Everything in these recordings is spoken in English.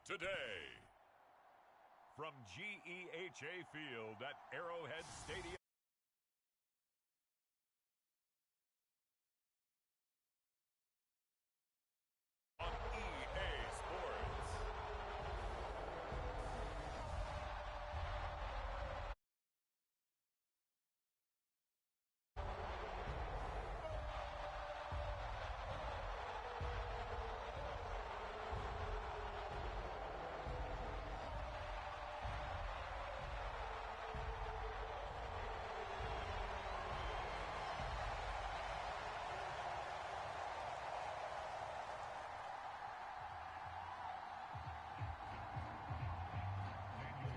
today. From GEHA Field at Arrowhead Stadium. On EA Sports.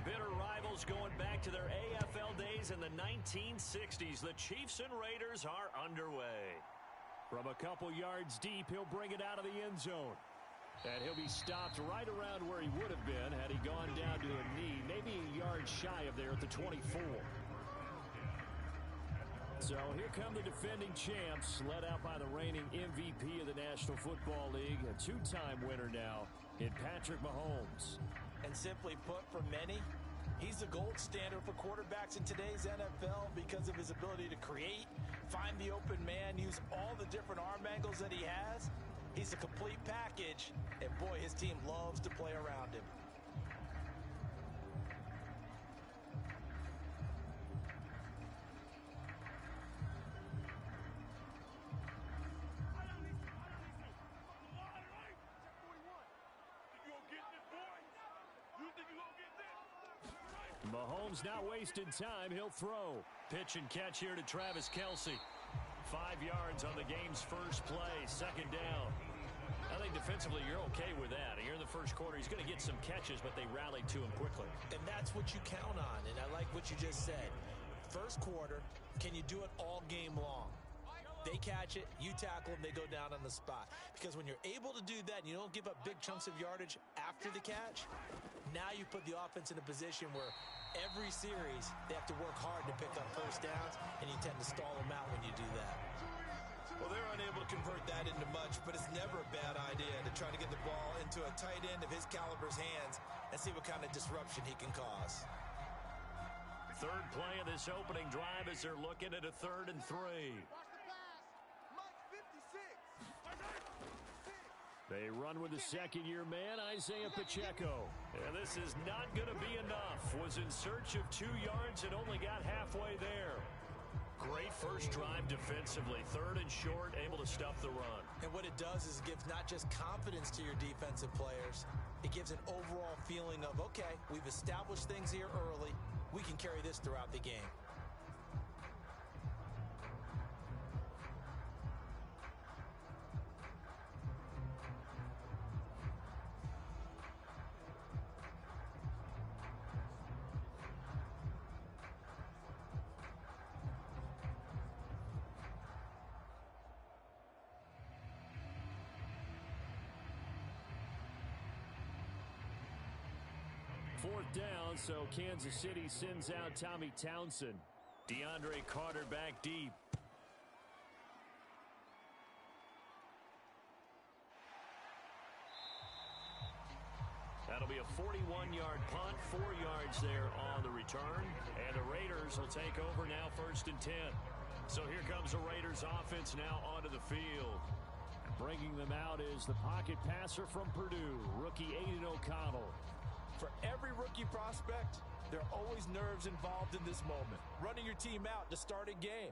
Bitter rivals going back to their AFL days in the 1960s. The Chiefs and Raiders are underway. From a couple yards deep, he'll bring it out of the end zone. And he'll be stopped right around where he would have been had he gone down to a knee, maybe a yard shy of there at the 24. So here come the defending champs, led out by the reigning MVP of the National Football League, a two-time winner now in Patrick Mahomes. And simply put, for many, he's the gold standard for quarterbacks in today's NFL because of his ability to create, find the open man, use all the different arm angles that he has. He's a complete package, and boy, his team loves to play around him. Mahomes not wasting time. He'll throw. Pitch and catch here to Travis Kelce. 5 yards on the game's first play. Second down. I think defensively you're okay with that. Here in the first quarter, he's going to get some catches, but they rallied to him quickly. And that's what you count on, and I like what you just said. First quarter, can you do it all game long? They catch it, you tackle them, they go down on the spot. Because when you're able to do that and you don't give up big chunks of yardage after the catch, now you put the offense in a position where every series they have to work hard to pick up first downs, and you tend to stall them out when you do that. Well, they're unable to convert that into much, but it's never a bad idea to try to get the ball into a tight end of his caliber's hands and see what kind of disruption he can cause. Third play of this opening drive as they're looking at a 3rd and 3. They run with the second-year man, Isaiah Pacheco. And this is not going to be enough. Was in search of 2 yards and only got halfway there. Great first drive defensively. 3rd and short, able to stuff the run. And what it does is it gives not just confidence to your defensive players, it gives an overall feeling of, okay, we've established things here early. We can carry this throughout the game. Fourth down, so Kansas City sends out Tommy Townsend. DeAndre Carter back deep. That'll be a 41-yard punt, 4 yards there on the return. And the Raiders will take over now 1st and 10. So here comes the Raiders offense now onto the field. Bringing them out is the pocket passer from Purdue, rookie Aiden O'Connell. For every rookie prospect, there are always nerves involved in this moment. Running your team out to start a game.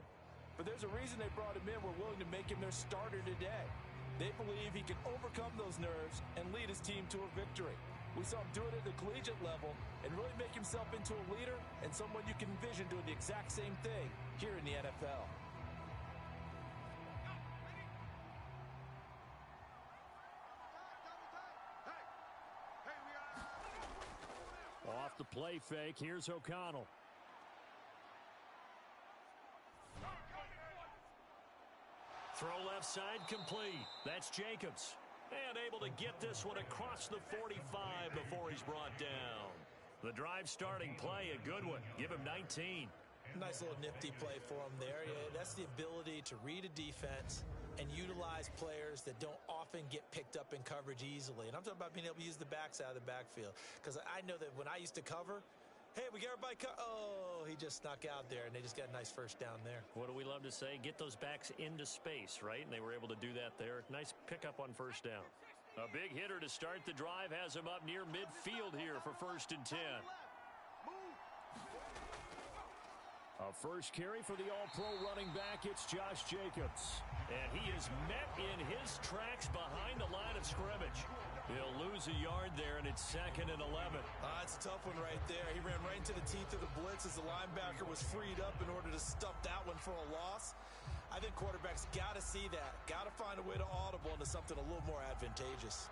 But there's a reason they brought him in. We're willing to make him their starter today. They believe he can overcome those nerves and lead his team to a victory. We saw him do it at the collegiate level and really make himself into a leader and someone you can envision doing the exact same thing here in the NFL. Off the play fake, here's O'Connell. Throw left side complete. That's Jacobs. And able to get this one across the 45 before he's brought down. The drive starting play, a good one. Give him 19. Nice little nifty play for him there. Yeah, that's the ability to read a defense and utilize players that don't often get picked up in coverage easily. And I'm talking about being able to use the backside of the backfield. Because I know that when I used to cover, hey, we got everybody oh, he just snuck out there, and they just got a nice first down there. What do we love to say? Get those backs into space, right? And they were able to do that there. Nice pickup on first down. A big hitter to start the drive has him up near midfield here for 1st and 10. A first carry for the all-pro running back. It's Josh Jacobs. And he is met in his tracks behind the line of scrimmage. He'll lose a yard there, and it's 2nd and 11. It's a tough one right there. He ran right into the teeth of the blitz as the linebacker was freed up in order to stuff that one for a loss. I think quarterbacks got to see that. Got to find a way to audible into something a little more advantageous.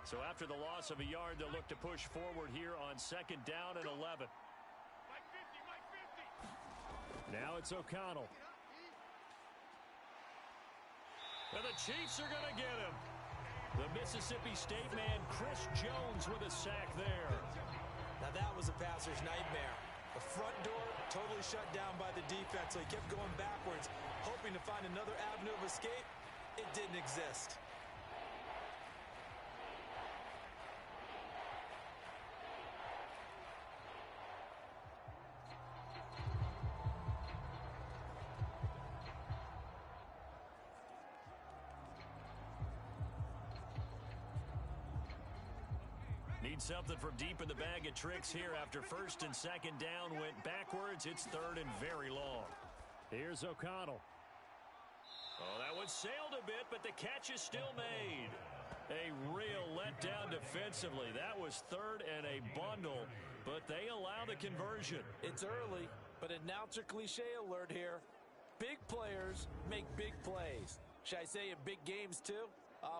So after the loss of a yard, they'll look to push forward here on 2nd down and 11. Now it's O'Connell. And the Chiefs are going to get him. The Mississippi State man, Chris Jones, with a sack there. Now that was a passer's nightmare. The front door totally shut down by the defense, so he kept going backwards, hoping to find another avenue of escape. It didn't exist. Need something from deep in the bag of tricks here after 1st and 2nd down went backwards. It's 3rd and very long. Here's O'Connell. Oh, that one sailed a bit, but the catch is still made. A real letdown defensively. That was 3rd and a bundle, but they allow the conversion. It's early, but announcer cliche alert here. Big players make big plays. Should I say in big games too?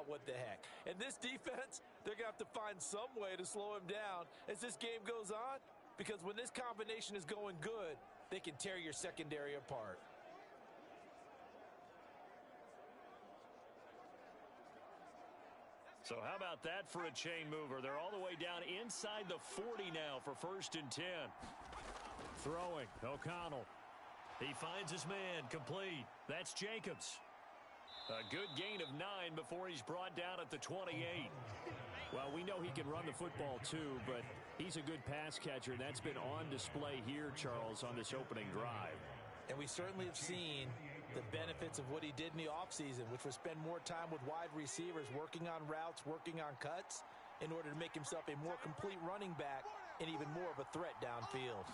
What the heck. And this defense, they're going to have to find some way to slow him down as this game goes on, because when this combination is going good, they can tear your secondary apart. So how about that for a chain mover? They're all the way down inside the 40 now for 1st and 10. Throwing, O'Connell. He finds his man, complete. That's Jacobs. A good gain of 9 before he's brought down at the 28. Well, we know he can run the football too, but he's a good pass catcher. That's been on display here, Charles, on this opening drive. And we certainly have seen the benefits of what he did in the offseason, which was spend more time with wide receivers, working on routes, working on cuts, in order to make himself a more complete running back and even more of a threat downfield.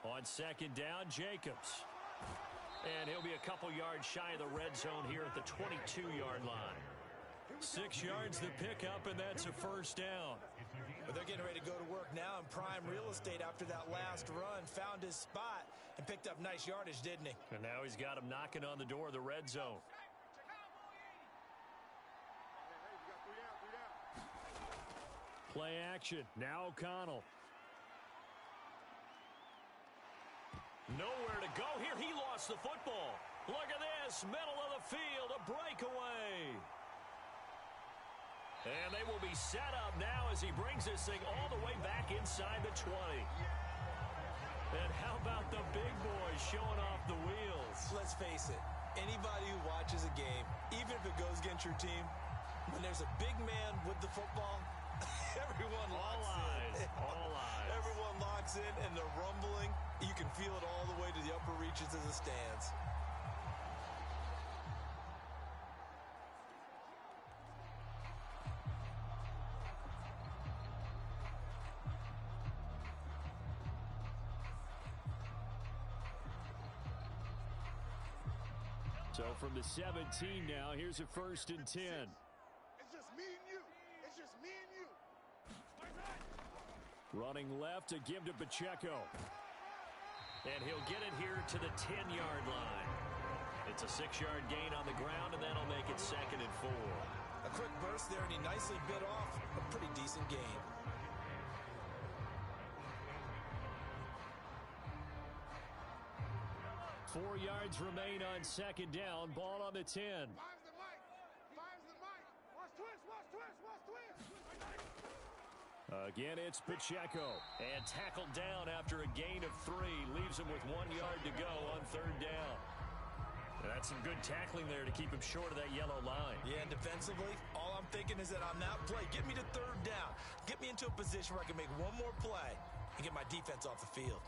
On 2nd down, Jacobs. And he'll be a couple yards shy of the red zone here at the 22-yard line. 6 yards the pickup, and that's a 1st down. But they're getting ready to go to work now in prime real estate after that last run. Found his spot and picked up nice yardage, didn't he? And now he's got him knocking on the door of the red zone. Play action. Now O'Connell. Nowhere to go here. He lost the football. Look at this. Middle of the field. A breakaway. And they will be set up now as he brings this thing all the way back inside the 20. And how about the big boys showing off the wheels? Let's face it. Anybody who watches a game, even if it goes against your team, when there's a big man with the football, everyone locks in. All eyes. Everyone locks in, and the rumbling, you can feel it all the way to the upper reaches of the stands. So from the 17 now, here's a 1st and 10. It's just me and you. It's just me and you. Running left to give to Pacheco. And he'll get it here to the 10-yard line. It's a 6-yard gain on the ground, and that'll make it 2nd and 4. A quick burst there, and he nicely bit off a pretty decent gain. 4 yards remain on second down. Ball on the 10. Five's the mic. Five's the mic. Watch twist. Watch twist. Watch twist. Again, it's Pacheco. And tackled down after a gain of 3. Leaves him with 1 yard to go on third down. That's some good tackling there to keep him short of that yellow line. Yeah, and defensively, all I'm thinking is that on that play, get me to third down. Get me into a position where I can make one more play and get my defense off the field.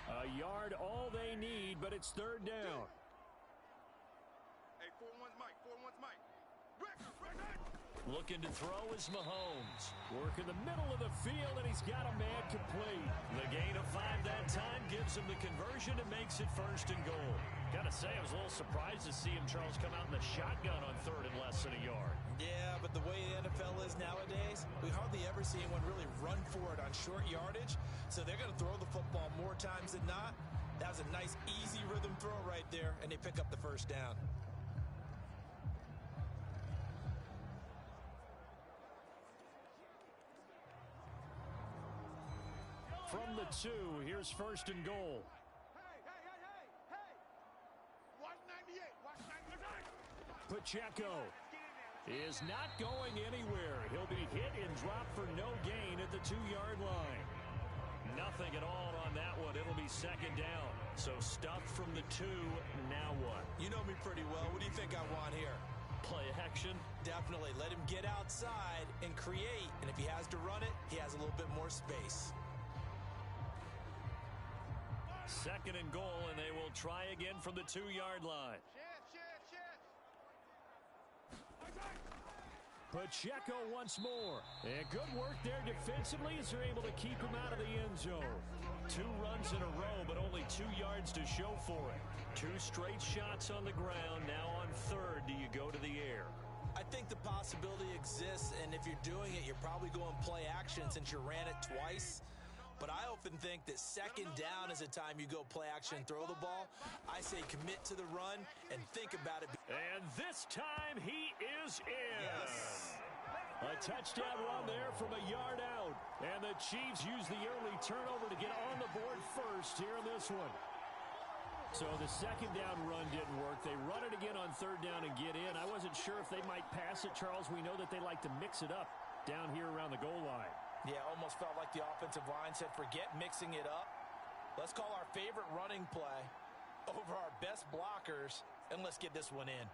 A yard, all they need, but it's third down. Hey, 4-1's Mike. 4-1's Mike. Looking to throw is Mahomes. Work in the middle of the field, and he's got a man complete. The gain of 5 that time gives him the conversion and makes it first and goal. Got to say, I was a little surprised to see him, Charles, come out in the shotgun on third and less than a yard. Yeah, but the way the NFL is nowadays, we hardly ever see anyone really run for it on short yardage. So they're going to throw the football more times than not. That was a nice, easy rhythm throw right there, and they pick up the first down. From the 2, here's first and goal. Hey. Watch 98. Watch 98. Pacheco is not going anywhere. He'll be hit and dropped for no gain at the 2-yard line. Nothing at all on that one. It'll be second down. So stuffed from the 2. Now what? You know me pretty well. What do you think I want here? Play action? Definitely. Let him get outside and create. And if he has to run it, he has a little bit more space. Second and goal, and they will try again from the 2-yard line. Pacheco once more. And good work there defensively as they're able to keep him out of the end zone. 2 runs in a row, but only 2 yards to show for it. 2 straight shots on the ground. Now on third, do you go to the air? I think the possibility exists, and if you're doing it, you're probably going play action since you ran it twice. But I often think that second down is a time you go play action and throw the ball. I say commit to the run and think about it. And this time he is in. Yes. A touchdown run there from a yard out. And the Chiefs use the early turnover to get on the board first here in this one. So the second down run didn't work. They run it again on third down and get in. I wasn't sure if they might pass it, Charles. We know that they like to mix it up down here around the goal line. Yeah, almost felt like the offensive line said, forget mixing it up. Let's call our favorite running play over our best blockers, and let's get this one in.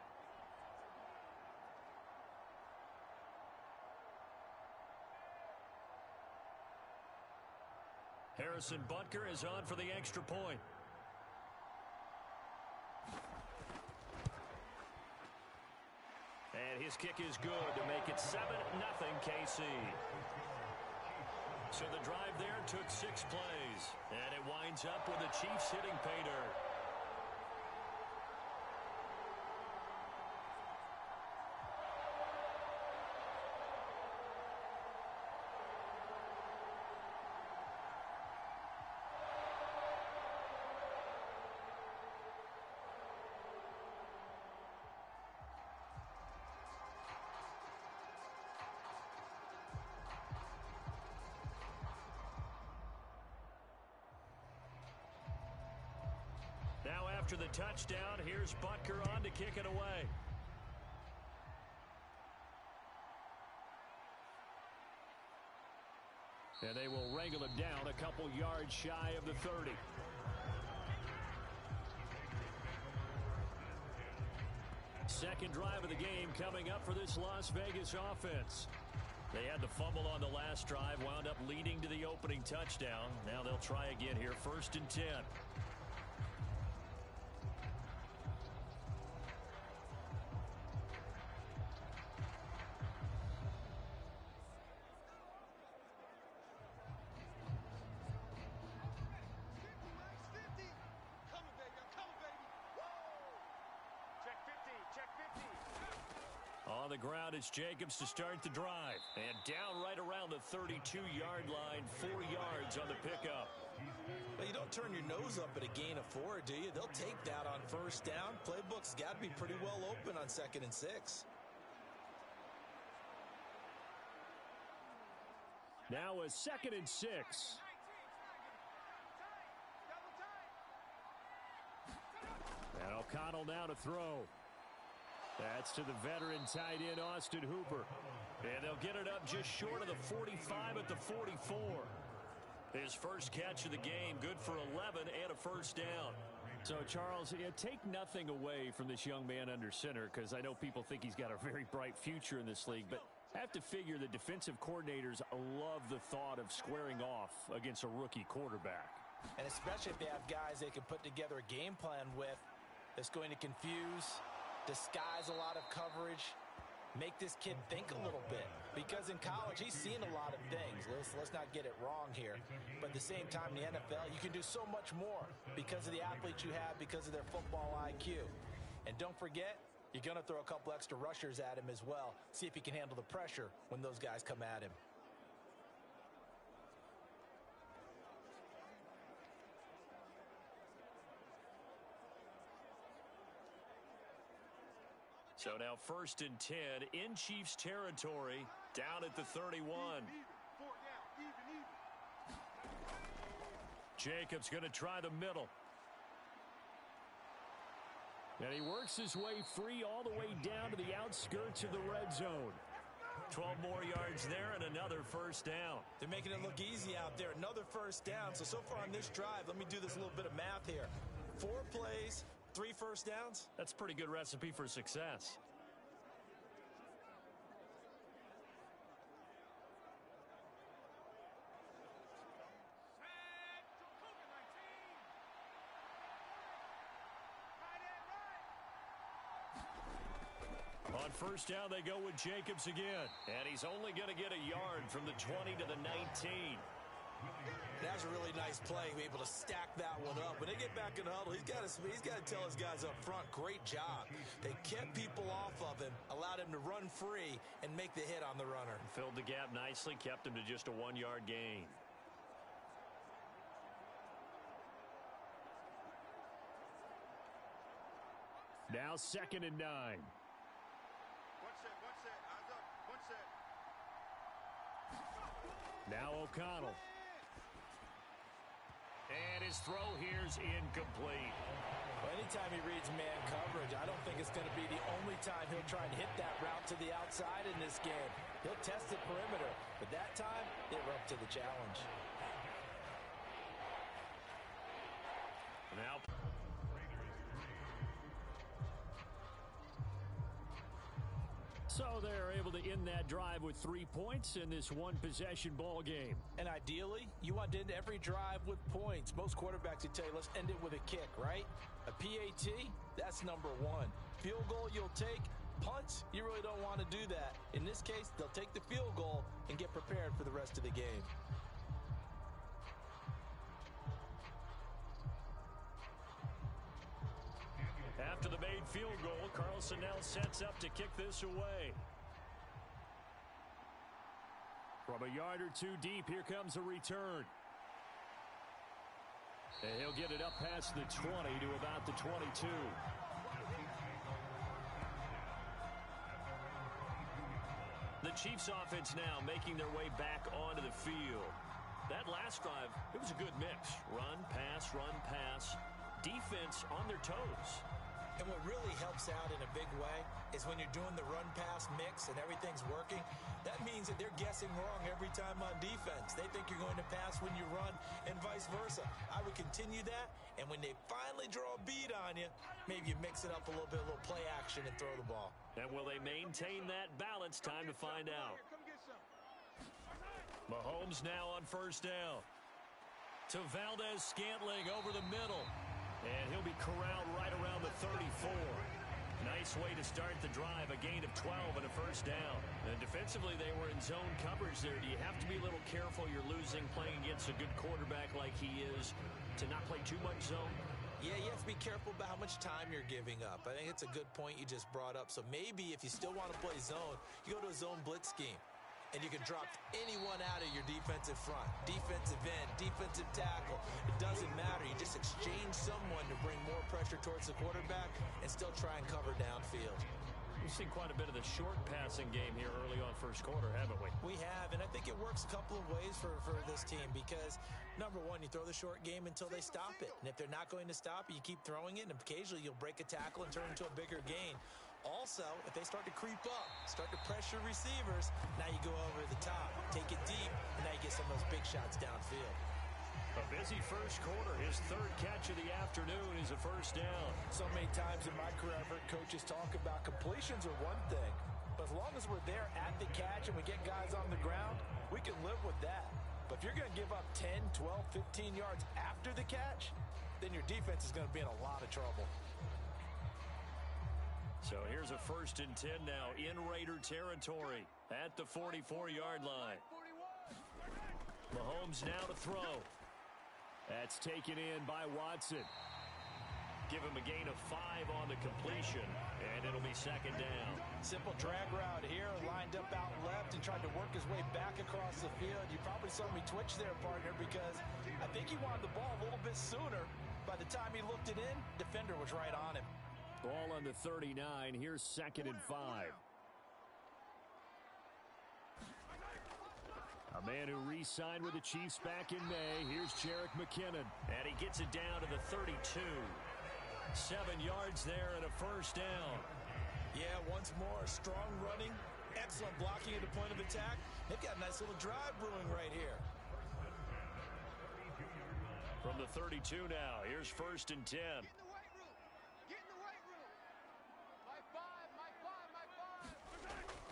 Harrison Butker is on for the extra point. And his kick is good to make it 7-0 KC. So the drive there took 6 plays, and it winds up with the Chiefs hitting pay dirt. Now after the touchdown, here's Butker on to kick it away. And they will wrangle him down a couple yards shy of the 30. Second drive of the game coming up for this Las Vegas offense. They had the fumble on the last drive, wound up leading to the opening touchdown. Now they'll try again here, 1st and 10. On the ground, it's Jacobs to start the drive. And down right around the 32-yard line, 4 yards on the pickup. But you don't turn your nose up at a gain of 4, do you? They'll take that on first down. Playbook's got to be pretty well open on 2nd and 6. Now a 2nd and 6. And O'Connell now to throw. That's to the veteran tight end, Austin Hooper. And they'll get it up just short of the 45 at the 44. His first catch of the game, good for 11 and a first down. So, Charles, take nothing away from this young man under center, because I know people think he's got a very bright future in this league, but I have to figure the defensive coordinators love the thought of squaring off against a rookie quarterback. And especially if they have guys they can put together a game plan with that's going to confuse, disguise a lot of coverage, make this kid think a little bit. Because in college, he's seen a lot of things. Let's not get it wrong here. But at the same time, in the NFL, you can do so much more because of the athletes you have, because of their football IQ. And don't forget, you're going to throw a couple extra rushers at him as well. See if he can handle the pressure when those guys come at him. So now 1st and 10 in Chiefs territory, down at the 31. Jacobs going to try the middle. And he works his way free all the way down to the outskirts of the red zone. 12 more yards there and another first down. They're making it look easy out there. Another first down. So far on this drive, let me do this little bit of math here. 4 plays, 3 first downs. That's a pretty good recipe for success. On first down, they go with Jacobs again. And he's only going to get a yard from the 20 to the 19. That was a really nice play, be able to stack that one up. When they get back in the huddle, he's got to tell his guys up front, great job. They kept people off of him, allowed him to run free and make the hit on the runner. Filled the gap nicely, kept him to just a 1-yard gain. Now 2nd and 9. Now O'Connell. And his throw here's incomplete. Well, anytime he reads man coverage, I don't think it's going to be the only time he'll try and hit that route to the outside in this game. He'll test the perimeter, but that time, they were up to the challenge. Now, so they're able to end that drive with 3 points in this one-possession ball game. And ideally, you want to end every drive with points. Most quarterbacks would tell you, let's end it with a kick, right? A PAT, that's number 1. Field goal you'll take. Punts, you really don't want to do that. In this case, they'll take the field goal and get prepared for the rest of the game. after the made field goal, Carlson now sets up to kick this away. From a yard or two deep, here comes a return. And he'll get it up past the 20 to about the 22. The Chiefs offense now making their way back onto the field. That last drive, it was a good mix. Run, pass, defense on their toes. And what really helps out in a big way is when you're doing the run-pass mix and everything's working, that means that they're guessing wrong every time on defense. They think you're going to pass when you run and vice versa. I would continue that, and when they finally draw a bead on you, maybe you mix it up a little bit, a little play action and throw the ball. And will they maintain that balance? Time to find out. Mahomes now on first down. To Valdez-Scantling over the middle. And he'll be corralled right around the 34. Nice way to start the drive. A gain of 12 and a first down. And defensively, they were in zone coverage there. Do you have to be a little careful? You're losing playing against a good quarterback like he is to not play too much zone? Yeah, you have to be careful about how much time you're giving up. I think it's a good point you just brought up. So maybe if you still want to play zone, you go to a zone blitz scheme. and you can drop anyone out of your defensive front, defensive end, defensive tackle. It doesn't matter. You just exchange someone to bring more pressure towards the quarterback and still try and cover downfield. We've seen quite a bit of the short passing game here early on first quarter, haven't we? We have, and I think it works a couple of ways for this team because, number one, you throw the short game until they stop it. And if they're not going to stop it, you keep throwing it, and occasionally you'll break a tackle and turn it into a bigger gain. Also, if they start to creep up, start to pressure receivers, now you go over the top, take it deep, and now you get some of those big shots downfield. A busy first quarter. His third catch of the afternoon is a first down. So many times in my career, I've heard coaches talk about completions are one thing, but as long as we're there at the catch and we get guys on the ground, we can live with that. But if you're going to give up 10, 12, 15 yards after the catch, then your defense is going to be in a lot of trouble. So here's a 1st and 10 now in Raider territory at the 44-yard line. Mahomes now to throw. That's taken in by Watson. Give him a gain of 5 on the completion, and it'll be 2nd down. Simple drag route here, lined up out left and tried to work his way back across the field. You probably saw me twitch there, partner, because I think he wanted the ball a little bit sooner. By the time he looked it in, defender was right on him. Ball on the 39. Here's 2nd and 5. A man who re-signed with the Chiefs back in May. Here's Jerick McKinnon. And he gets it down to the 32. 7 yards there and a first down. Yeah, once more, strong running, excellent blocking at the point of attack. They've got a nice little drive brewing right here. From the 32 now, here's 1st and 10. Get in the weight room. Get in the weight room. My 5.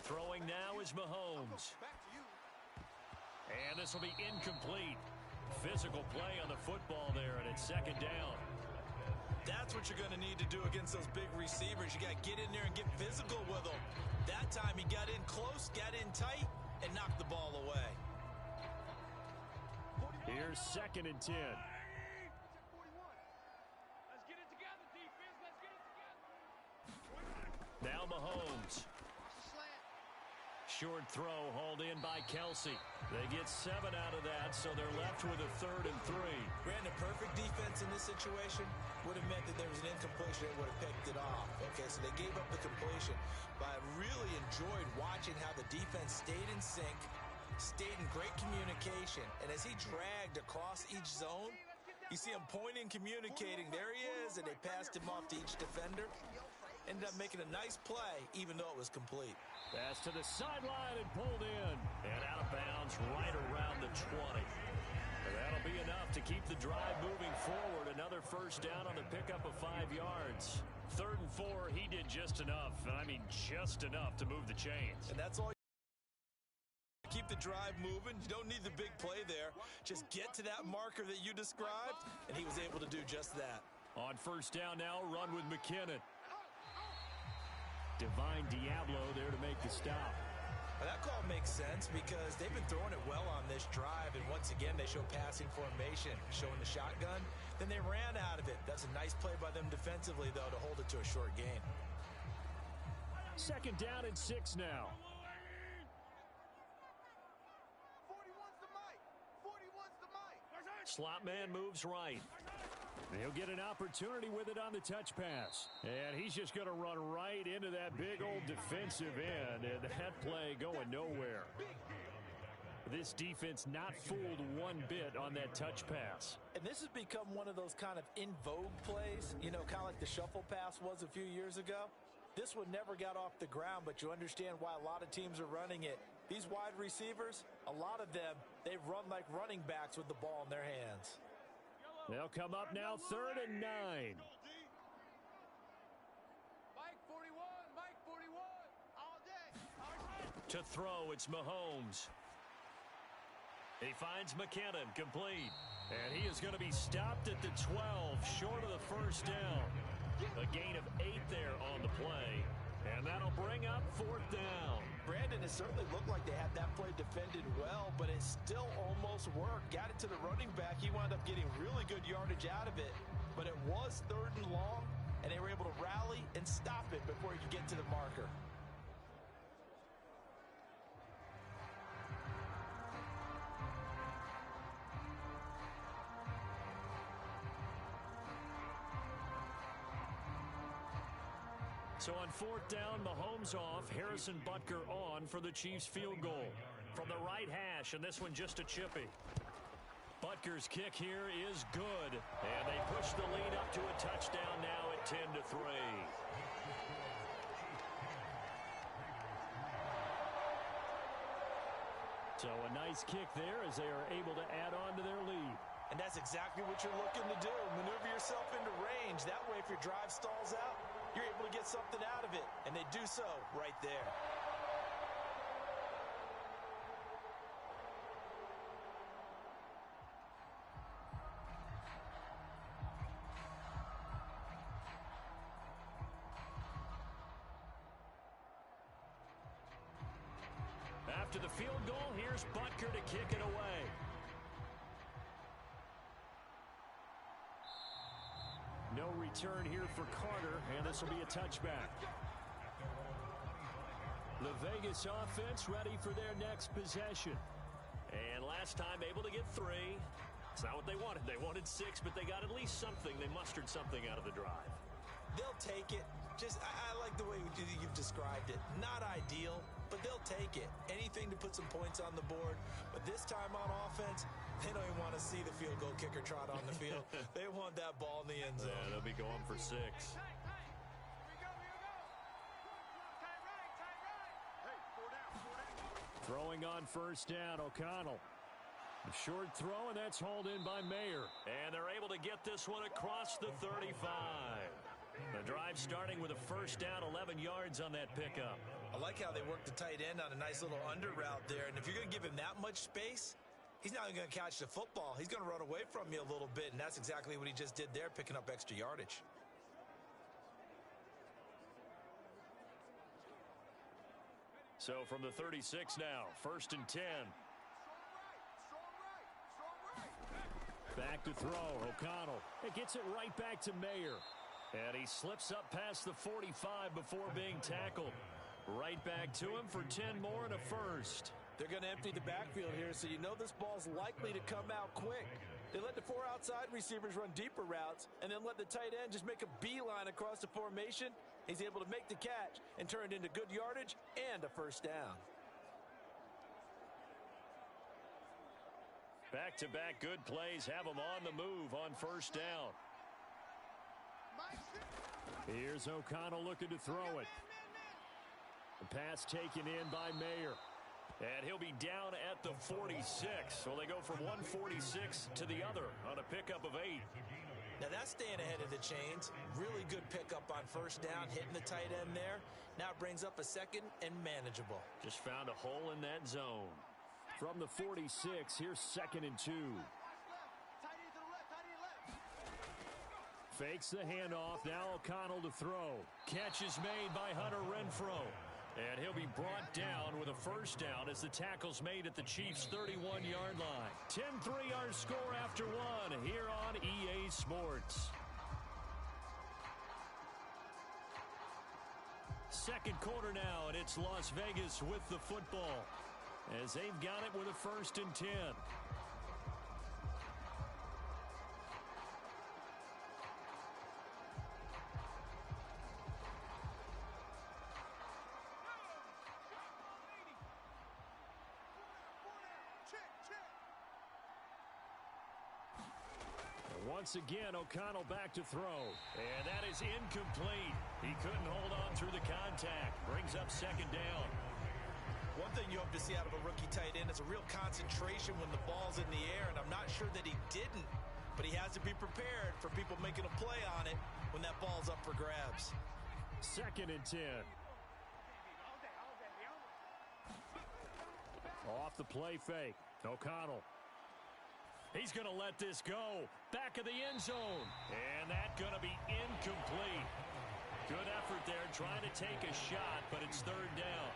Throwing now is Mahomes. Back to you. And this will be incomplete. Physical play on the football there, and it's 2nd down. That's what you're going to need to do against those big receivers. You got to get in there and get physical with them. That time he got in close, got in tight, and knocked the ball away. Here's 2nd and 10. Let's get it together, defense. Let's get it together. Now Mahomes. Short throw hauled in by Kelsey. They get 7 out of that, so they're left with a 3rd and 3. Brandon, perfect defense in this situation would have meant that there was an incompletion and would have picked it off. Okay, so they gave up the completion. But I really enjoyed watching how the defense stayed in sync, stayed in great communication, and as he dragged across each zone, you see him pointing, communicating. There he is, and they passed him off to each defender. Ended up making a nice play, even though it was complete. Pass to the sideline and pulled in. And out of bounds right around the 20. And that'll be enough to keep the drive moving forward. Another first down on the pickup of 5 yards. 3rd and 4, he did just enough. And I mean just enough to move the chains. And that's all. Keep the drive moving. You don't need the big play there. Just get to that marker that you described, and he was able to do just that. On 1st down now, run with McKinnon. Divine Diablo there to make the stop. Well, that call makes sense because they've been throwing it well on this drive, and once again they show passing formation, showing the shotgun. Then they ran out of it. That's a nice play by them defensively, though, to hold it to a short gain. 2nd down and 6 now. 41's the mic. 41's the mic. Slot man moves right. He'll get an opportunity with it on the touch pass. And he's just going to run right into that big old defensive end. And that play going nowhere. This defense not fooled one bit on that touch pass. And this has become one of those kind of in vogue plays, you know, kind of like the shuffle pass was a few years ago. This one never got off the ground, but you understand why a lot of teams are running it. These wide receivers, a lot of them, they run like running backs with the ball in their hands. They'll come up now 3rd and 9. Mike 41, Mike 41. All day. To throw, it's Mahomes. He finds McKinnon, complete. And he is going to be stopped at the 12, short of the first down. A gain of 8 there on the play. And that'll bring up 4th down. Brandon, it certainly looked like they had that play defended well, but it still almost worked. Got it to the running back. He wound up getting really good yardage out of it, but it was 3rd and long, and they were able to rally and stop it before he could get to the marker. So on 4th down, Mahomes off, Harrison Butker on for the Chiefs field goal. From the right hash, and this one just a chippy. Butker's kick here is good, and they push the lead up to a touchdown now at 10-3. So a nice kick there as they are able to add on to their lead. And that's exactly what you're looking to do. Maneuver yourself into range. That way, if your drive stalls out, you're able to get something out of it. And they do so right there. After the field goal, here's Butker to kick it away. No return here for Carter, and this will be a touchback. The Vegas offense ready for their next possession. And last time able to get 3. It's not what they wanted. They wanted 6, but they got at least something. They mustered something out of the drive. They'll take it. I like the way you've described it. Not ideal, but they'll take it. Anything to put some points on the board. But this time on offense, they don't even want to see the field goal kicker trot on the field. They want that ball in the end zone. Yeah, they'll be going for 6. Throwing on 1st down, O'Connell. A short throw, and that's hauled in by Mayer. And they're able to get this one across the 35. The drive starting with a 1st down, 11 yards on that pickup. I like how they work the tight end on a nice little under route there. And if you're going to give him that much space, he's not going to catch the football. He's going to run away from you a little bit, and that's exactly what he just did there, picking up extra yardage. So from the 36 now, 1st and 10. Back to throw, O'Connell. It gets it right back to Mayer. And he slips up past the 45 before being tackled. Right back to him for 10 more and a 1st. They're going to empty the backfield here, so you know this ball's likely to come out quick. They let the 4 outside receivers run deeper routes and then let the tight end just make a beeline across the formation. He's able to make the catch and turn it into good yardage and a 1st down. Back-to-back good plays have them on the move on 1st down. Here's O'Connell looking to throw it. The pass taken in by Mayer. And he'll be down at the 46. So they go from 146 to the other on a pickup of 8. Now that's staying ahead of the chains. Really good pickup on 1st down, hitting the tight end there. Now it brings up a 2nd and manageable. Just found a hole in that zone. From the 46, here's 2nd and 2. Fakes the handoff. Now O'Connell to throw. Catch is made by Hunter Renfrow. And he'll be brought down with a 1st down as the tackle's made at the Chiefs' 31-yard line. 10-3 our score after 1 here on EA Sports. 2nd quarter now, and it's Las Vegas with the football as they've got it with a 1st and 10. Once again, O'Connell back to throw. And that is incomplete. He couldn't hold on through the contact. Brings up 2nd down. One thing you hope to see out of a rookie tight end is a real concentration when the ball's in the air, and I'm not sure that he didn't, but he has to be prepared for people making a play on it when that ball's up for grabs. 2nd and 10. Off the play fake. O'Connell. He's going to let this go. Back of the end zone. And that's going to be incomplete. Good effort there trying to take a shot, but it's 3rd down.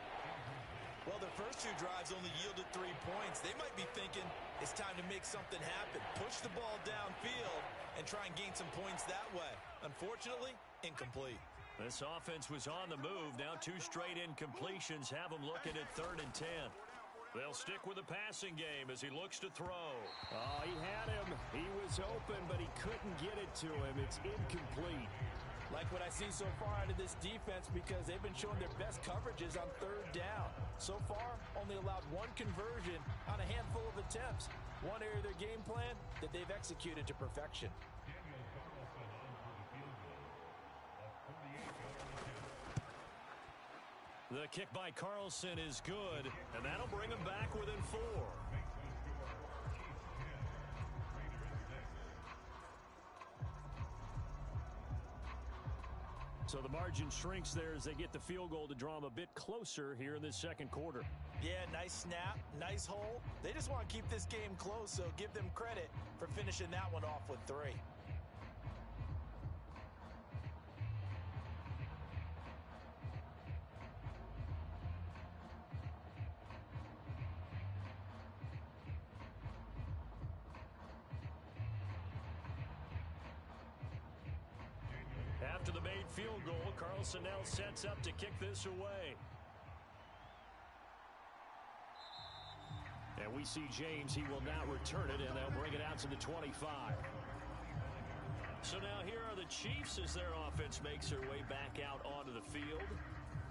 Well, their first 2 drives only yielded 3 points. They might be thinking it's time to make something happen. Push the ball downfield and try and gain some points that way. Unfortunately, incomplete. This offense was on the move. Now 2 straight incompletions have them looking at 3rd and 10. They'll stick with the passing game as he looks to throw. Oh, he had him. He was open, but he couldn't get it to him. It's incomplete. Like what I see so far out of this defense because they've been showing their best coverages on third down. So far, only allowed one conversion on a handful of attempts. One area of their game plan that they've executed to perfection. The kick by Carlson is good, and that'll bring him back within 4. So the margin shrinks there as they get the field goal to draw them a bit closer here in this second quarter. Yeah, nice snap, nice hole. They just want to keep this game close, so give them credit for finishing that one off with 3. After the made field goal, Carlson now sets up to kick this away. And we see James. He will now return it, and they'll bring it out to the 25. So now here are the Chiefs as their offense makes their way back out onto the field.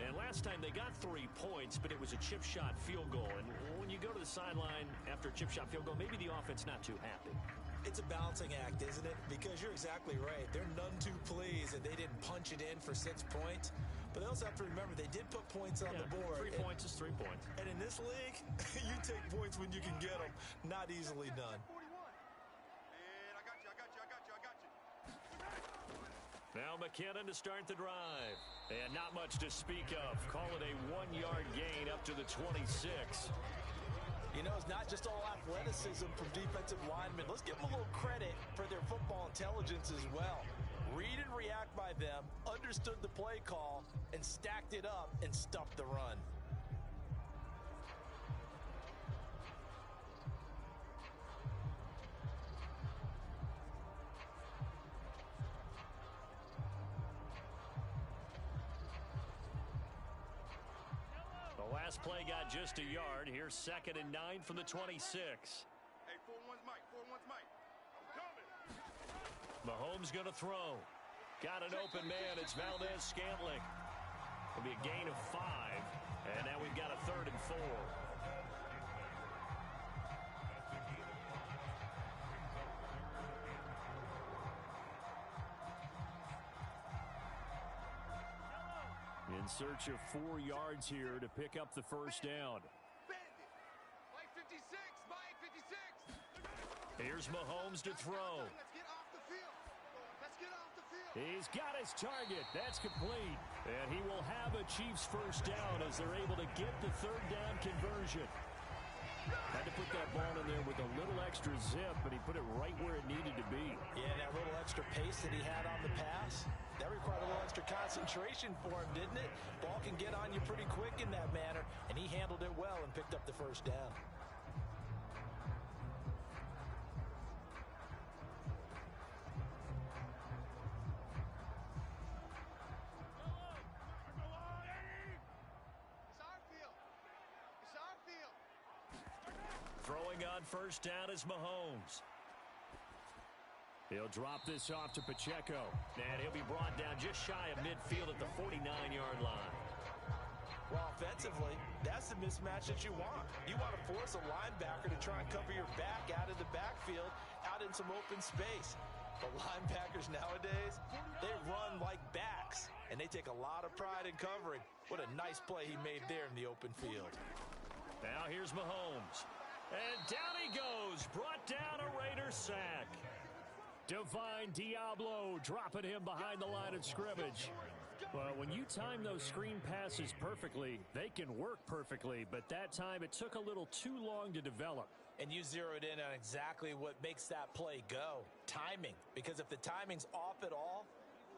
And last time they got 3 points, but it was a chip shot field goal. And when you go to the sideline after a chip shot field goal, maybe the offense not too happy. It's a balancing act, isn't it? Because you're exactly right. They're none too pleased that they didn't punch it in for 6 points. But they also have to remember they did put points on the board. 3 points is 3 points. And in this league, you take points when you can get them. Not easily done. Now McKinnon to start the drive. And not much to speak of. Call it a 1-yard gain up to the 26. You know, it's not just all athleticism from defensive linemen. Let's give them a little credit for their football intelligence as well. Read and react by them, understood the play call, and stacked it up and stuffed the run. Last play got just a yard. Here's 2nd and 9 from the 26. Hey, 4-1's Mike. 4-1's Mike. I'm coming. Mahomes going to throw. Got an open man. It's Valdez-Scantling. It'll be a gain of 5. And now we've got a 3rd and 4. In search of 4 yards here to pick up the first down. Bandit. Mike 56. Mike 56. Here's Mahomes to throw. Let's get off the field. Let's get off the field. He's got his target. That's complete. And he will have a Chiefs first down as they're able to get the 3rd down conversion. Had to put that ball in there with a little extra zip, but he put it right where it needed to be. Yeah, that little extra pace that he had on the pass, that required a little extra concentration for him, didn't it? Ball can get on you pretty quick in that manner, and he handled it well and picked up the first down. Throwing on first down is Mahomes. He'll drop this off to Pacheco. And he'll be brought down just shy of midfield at the 49-yard line. Well, offensively, that's the mismatch that you want. You want to force a linebacker to try and cover your back out of the backfield, out in some open space. But linebackers nowadays, they run like backs, and they take a lot of pride in covering. What a nice play he made there in the open field. Now here's Mahomes. And down he goes. Brought down a Raiders sack. Divine Diablo dropping him behind the line of scrimmage. Well, when you time those screen passes perfectly, they can work perfectly. But that time, it took a little too long to develop. And you zeroed in on exactly what makes that play go. Timing. Because if the timing's off at all,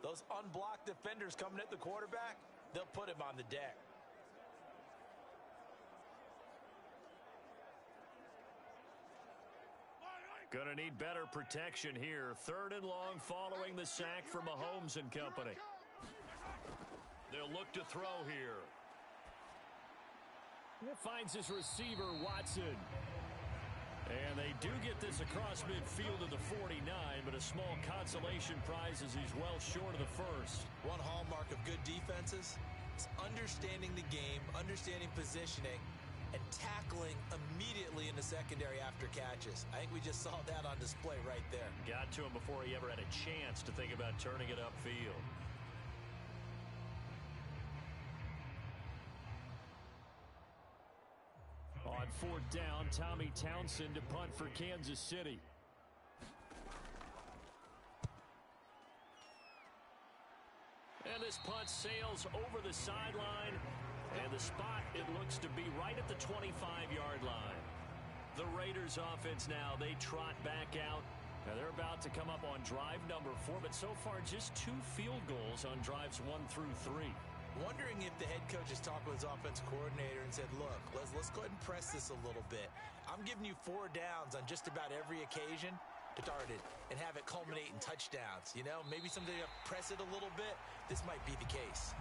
those unblocked defenders coming at the quarterback, they'll put him on the deck. Going to need better protection here. 3rd and long following the sack from Mahomes and company. They'll look to throw here. It finds his receiver, Watson. And they do get this across midfield to the 49, but a small consolation prize as he's well short of the first. One hallmark of good defenses is understanding the game, understanding positioning, and tackling immediately in the secondary after catches. I think we just saw that on display right there. Got to him before he ever had a chance to think about turning it upfield. On fourth down, Tommy Townsend to punt for Kansas City. And this punt sails over the sideline. And the spot, it looks to be right at the 25-yard line. The Raiders offense now, they trot back out. Now they're about to come up on drive number 4, but so far just 2 field goals on drives 1 through 3. Wondering if the head coach has talked with his offense coordinator and said, look, let's go ahead and press this a little bit. I'm giving you 4 downs on just about every occasion to start it and have it culminate in touchdowns. You know, maybe something to press it a little bit. This might be the case.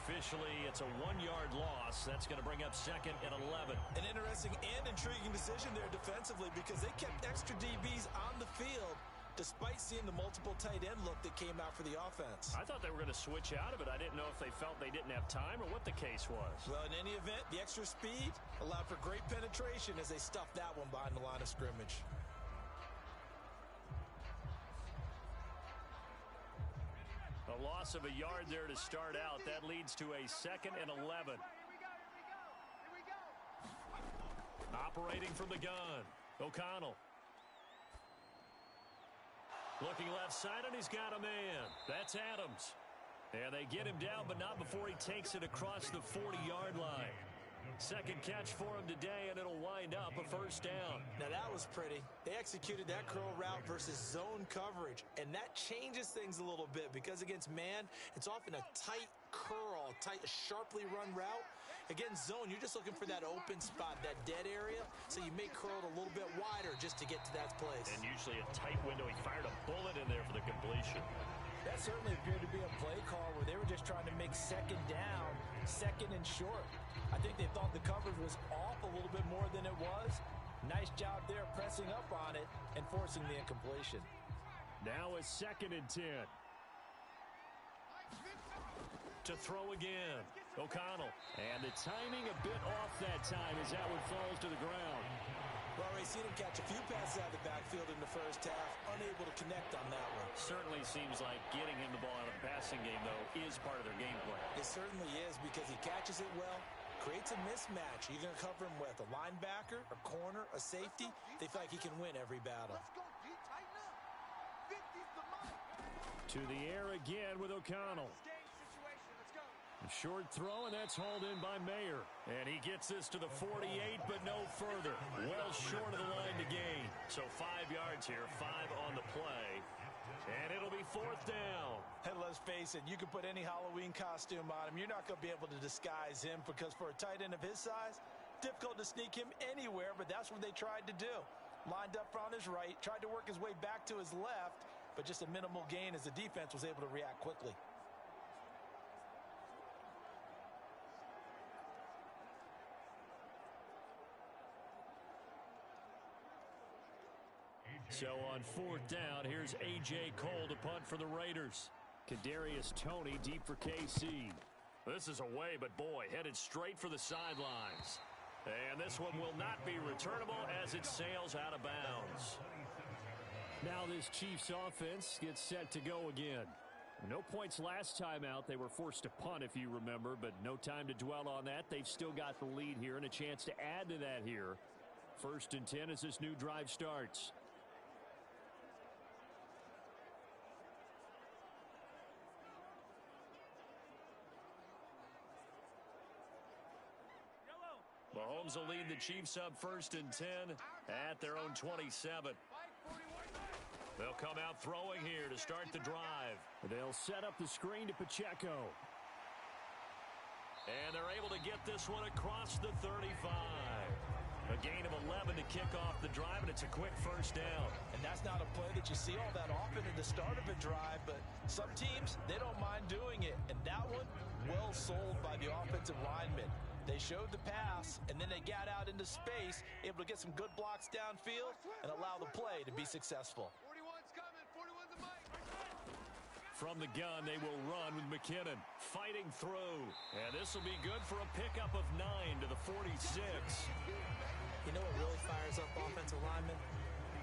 Officially, it's a 1-yard loss. That's going to bring up 2nd and 11. An interesting and intriguing decision there defensively because they kept extra DBs on the field despite seeing the multiple tight end look that came out for the offense. I thought they were going to switch out of it. I didn't know if they felt they didn't have time or what the case was. Well, in any event, the extra speed allowed for great penetration as they stuffed that one behind the line of scrimmage. A loss of a yard there to start out. That leads to a 2nd and 11. Operating from the gun, O'Connell. Looking left side, and he's got a man. That's Adams. And they get him down, but not before he takes it across the 40-yard line. Second catch for him today, and it'll wind up a first down. Now, that was pretty. They executed that curl route versus zone coverage, and that changes things a little bit because against man, it's often a tight curl, a sharply run route. Against zone, you're just looking for that open spot, that dead area, so you may curl it a little bit wider just to get to that place. And usually a tight window. He fired a bullet in there for the completion. That certainly appeared to be a play call where they were just trying to make second down, second and short. I think they thought the coverage was off a little bit more than it was. Nice job there pressing up on it and forcing the incompletion. Now a 2nd and 10. To throw again, O'Connell. And the timing a bit off that time as that one falls to the ground. Well, we've seen him catch a few passes out of the backfield in the first half, unable to connect on that one. Certainly seems like getting him the ball out of the passing game, though, is part of their game plan. It certainly is because he catches it well, creates a mismatch. You're going to cover him with a linebacker, a corner, a safety. They feel like he can win every battle. Let's go, D. Tighten up. 50's the mark. To the air again with O'Connell. A short throw, and that's hauled in by Mayer. And he gets this to the 48, but no further. Well short of the line to gain. So 5 yards here, 5 on the play. And it'll be 4th down. And let's face it, you can put any Halloween costume on him. You're not going to be able to disguise him because for a tight end of his size, difficult to sneak him anywhere, but that's what they tried to do. Lined up on his right, tried to work his way back to his left, but just a minimal gain as the defense was able to react quickly. So on 4th down, here's A.J. Cole to punt for the Raiders. Kadarius Toney deep for KC. This is away, but boy, headed straight for the sidelines. And this one will not be returnable as it sails out of bounds. Now this Chiefs offense gets set to go again. No points last time out. They were forced to punt, if you remember, but no time to dwell on that. They've still got the lead here and a chance to add to that here. 1st and 10 as this new drive starts. Mahomes will lead the Chiefs up 1st and 10 at their own 27. They'll come out throwing here to start the drive. They'll set up the screen to Pacheco. And they're able to get this one across the 35. A gain of 11 to kick off the drive, and it's a quick first down. And that's not a play that you see all that often at the start of a drive, but some teams, they don't mind doing it. And that one, well sold by the offensive lineman. They showed the pass, and then they got out into space, able to get some good blocks downfield and allow the play to be successful. 41's coming. 41's a mic. From the gun, they will run with McKinnon fighting through. And this will be good for a pickup of 9 to the 46. You know what really fires up offensive linemen?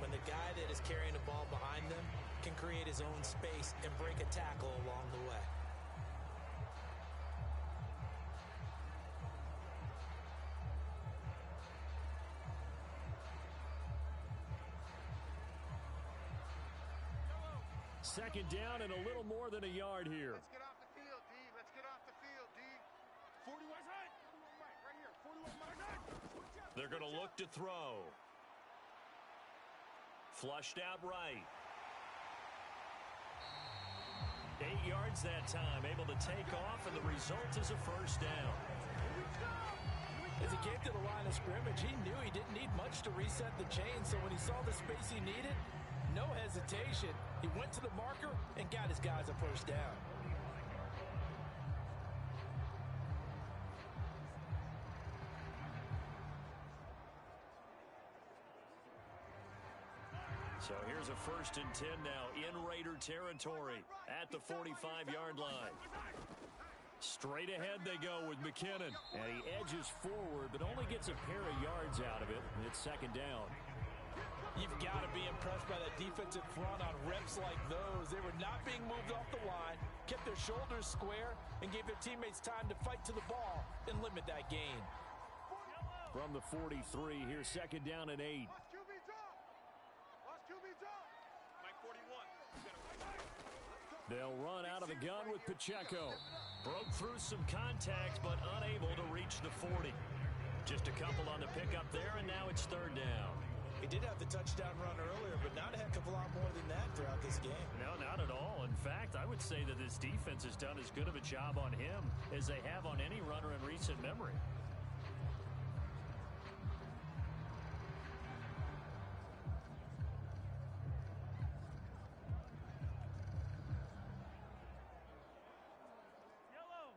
When the guy that is carrying the ball behind them can create his own space and break a tackle along the way. Second down and a little more than a yard here. Let's get off the field, D. Let's get off the field, D. 41's right. 41 right here. 41 right. They're going to look to throw. Flushed out right. 8 yards that time, able to take off, and the result is a first down. As he came to the line of scrimmage, he knew he didn't need much to reset the chain, so when he saw the space he needed, no hesitation, he went to the marker and got his guys a first down. So here's a 1st and 10 now in Raider territory at the 45-yard line. Straight ahead they go with McKinnon. And he edges forward, but only gets a pair of yards out of it. It's second down. You've got to be impressed by that defensive front on reps like those. They were not being moved off the line, kept their shoulders square, and gave their teammates time to fight to the ball and limit that gain. From the 43, here's second down and 8. Watch QB drop. Watch QB drop. Mike 41. They'll run out of the gun with Pacheco. Broke through some contact, but unable to reach the 40. Just a couple on the pickup there, and now it's third down. He did have the touchdown run earlier, but not a heck of a lot more than that throughout this game. No, not at all. In fact, I would say that this defense has done as good of a job on him as they have on any runner in recent memory.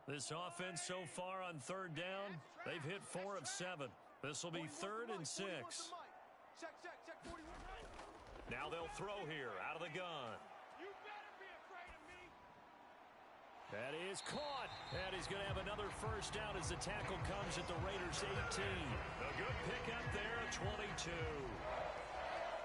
This offense so far on third down, they've hit 4 of 7. This will be 3rd and 6. Check, 41. Now they'll throw here out of the gun. You better be afraid of me. That is caught. And he's going to have another first down as the tackle comes at the Raiders' 18. A good pickup there, 22.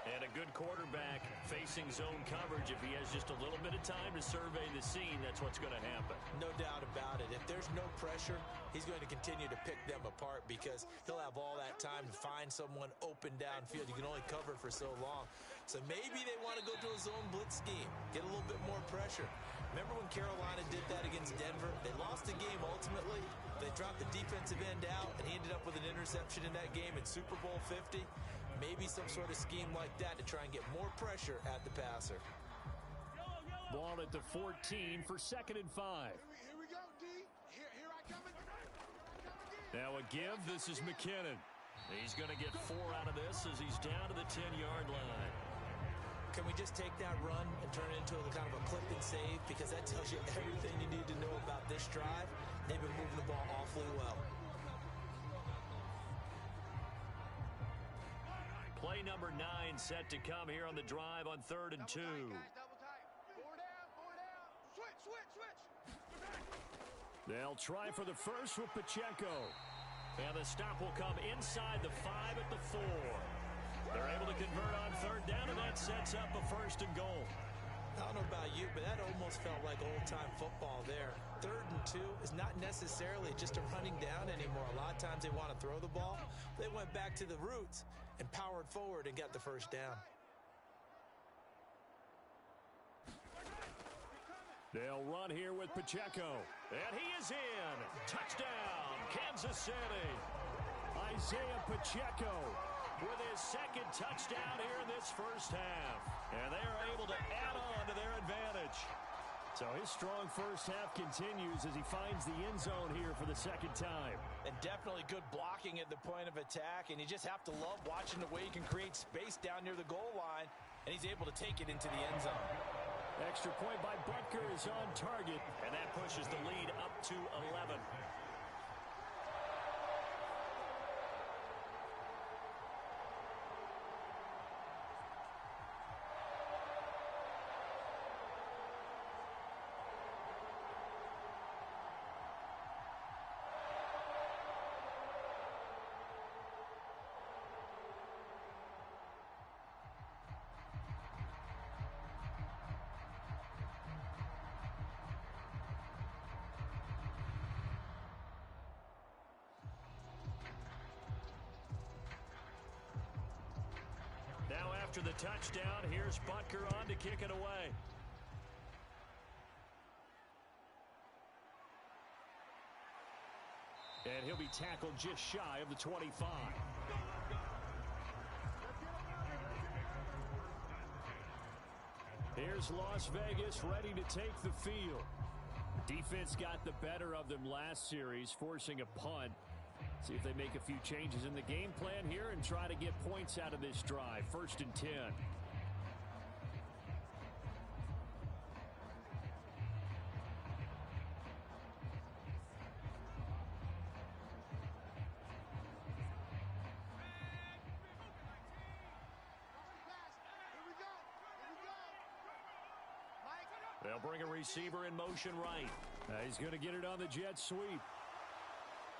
And a good quarterback facing zone coverage. If he has just a little bit of time to survey the scene, that's what's going to happen. No doubt about it. If there's no pressure, he's going to continue to pick them apart because he'll have all that time to find someone open downfield. You can only cover for so long. So maybe they want to go to a zone blitz scheme, get a little bit more pressure. Remember when Carolina did that against Denver? They lost the game ultimately. They dropped the defensive end out, and he ended up with an interception in that game in Super Bowl 50. Maybe some sort of scheme like that to try and get more pressure at the passer. Ball at the 14 for 2nd and 5. Here we go, D. Here I come again. Now a give. This is McKinnon. He's going to get 4 out of this as he's down to the 10-yard line. Can we just take that run and turn it into a kind of a clip and save? Because that tells you everything you need to know about this drive. They've been moving the ball awfully well. Play number 9 set to come here on the drive on 3rd and 2. Double tight. 4 down. Switch. They'll try for the first with Pacheco. And the stop will come inside the 5 at the 4. They're able to convert on 3rd down, and that sets up a 1st and goal. I don't know about you, but that almost felt like old-time football there. 3rd and 2 is not necessarily just a running down anymore. A lot of times they want to throw the ball. They went back to the roots and powered forward and got the first down. They'll run here with Pacheco. And he is in. Touchdown, Kansas City. Isaiah Pacheco with his 2nd touchdown here in this first half. And they are able to add on to their advantage. So his strong first half continues as he finds the end zone here for the 2nd time. And definitely good blocking at the point of attack. And you just have to love watching the way he can create space down near the goal line. And he's able to take it into the end zone. Extra point by Butker is on target. And that pushes the lead up to 11. After the touchdown, here's Butker on to kick it away. And he'll be tackled just shy of the 25. Here's Las Vegas ready to take the field. Defense got the better of them last series, forcing a punt. See if they make a few changes in the game plan here and try to get points out of this drive. 1st and 10. They'll bring a receiver in motion right. He's going to get it on the jet sweep.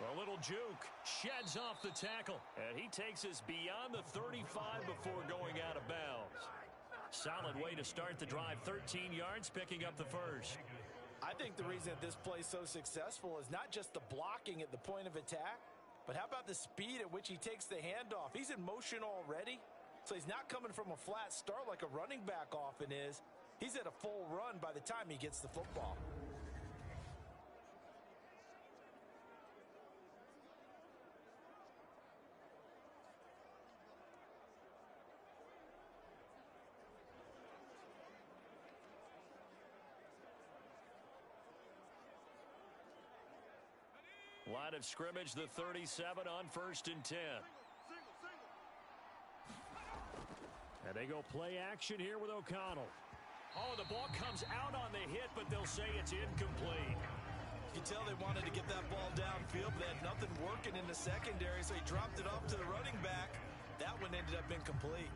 A little juke. Sheds off the tackle. And he takes us beyond the 35 before going out of bounds. Solid way to start the drive. 13 yards, picking up the first. I think the reason that this play is so successful is not just the blocking at the point of attack, but how about the speed at which he takes the handoff? He's in motion already, so he's not coming from a flat start like a running back often is. He's at a full run by the time he gets the football. Line of scrimmage, the 37 on 1st and 10. And they go play action here with O'Connell. Oh, the ball comes out on the hit, but they'll say it's incomplete. You can tell they wanted to get that ball downfield, but they had nothing working in the secondary, so he dropped it off to the running back. That one ended up incomplete.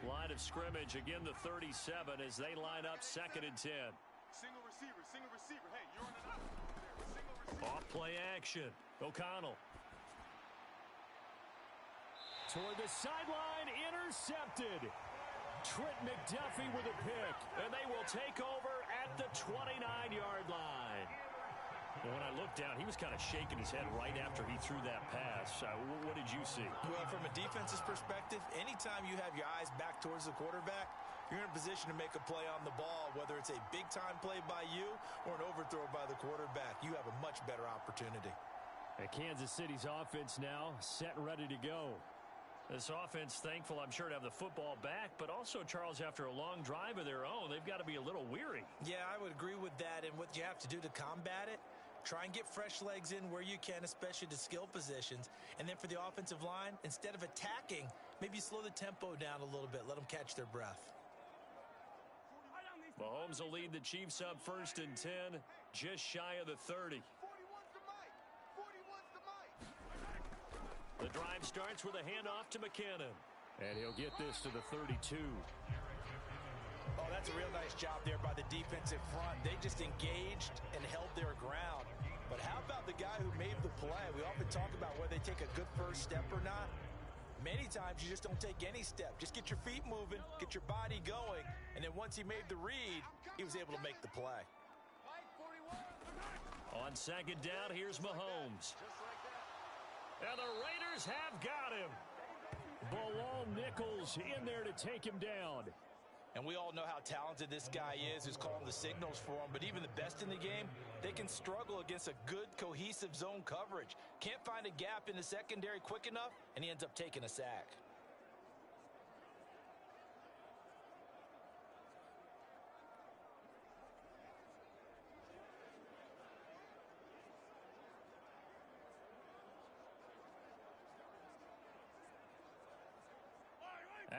Line of scrimmage, again the 37 as they line up 2nd and 10. Single receiver. Hey, you're on an single receiver. Off play action. O'Connell. Toward the sideline, intercepted. Trent McDuffie with a pick. And they will take over at the 29-yard line. And when I looked down, he was kind of shaking his head right after he threw that pass. What did you see? Well, from a defense's perspective, anytime you have your eyes back towards the quarterback, you're in a position to make a play on the ball, whether it's a big-time play by you or an overthrow by the quarterback. You have a much better opportunity. And Kansas City's offense now set and ready to go. This offense, thankful, I'm sure, to have the football back, but also, Charles, after a long drive of their own, they've got to be a little weary. Yeah, I would agree with that, and what you have to do to combat it, try and get fresh legs in where you can, especially to skill positions. And then for the offensive line, instead of attacking, maybe slow the tempo down a little bit. Let them catch their breath. Mahomes will lead the Chiefs up 1st and 10, just shy of the 30. 41's the mic. 41's the mic. The drive starts with a handoff to McKinnon. And he'll get this to the 32. Oh, that's a real nice job there by the defensive front. They just engaged and held their ground. But how about the guy who made the play? We often talk about whether they take a good first step or not. Many times you just don't take any step. Just get your feet moving, get your body going, and then once he made the read, he was able to make the play. On 2nd down, here's Mahomes. And the Raiders have got him. Bilal Nichols in there to take him down. And we all know how talented this guy is who's calling the signals for him. But even the best in the game, they can struggle against a good, cohesive zone coverage. Can't find a gap in the secondary quick enough, and he ends up taking a sack.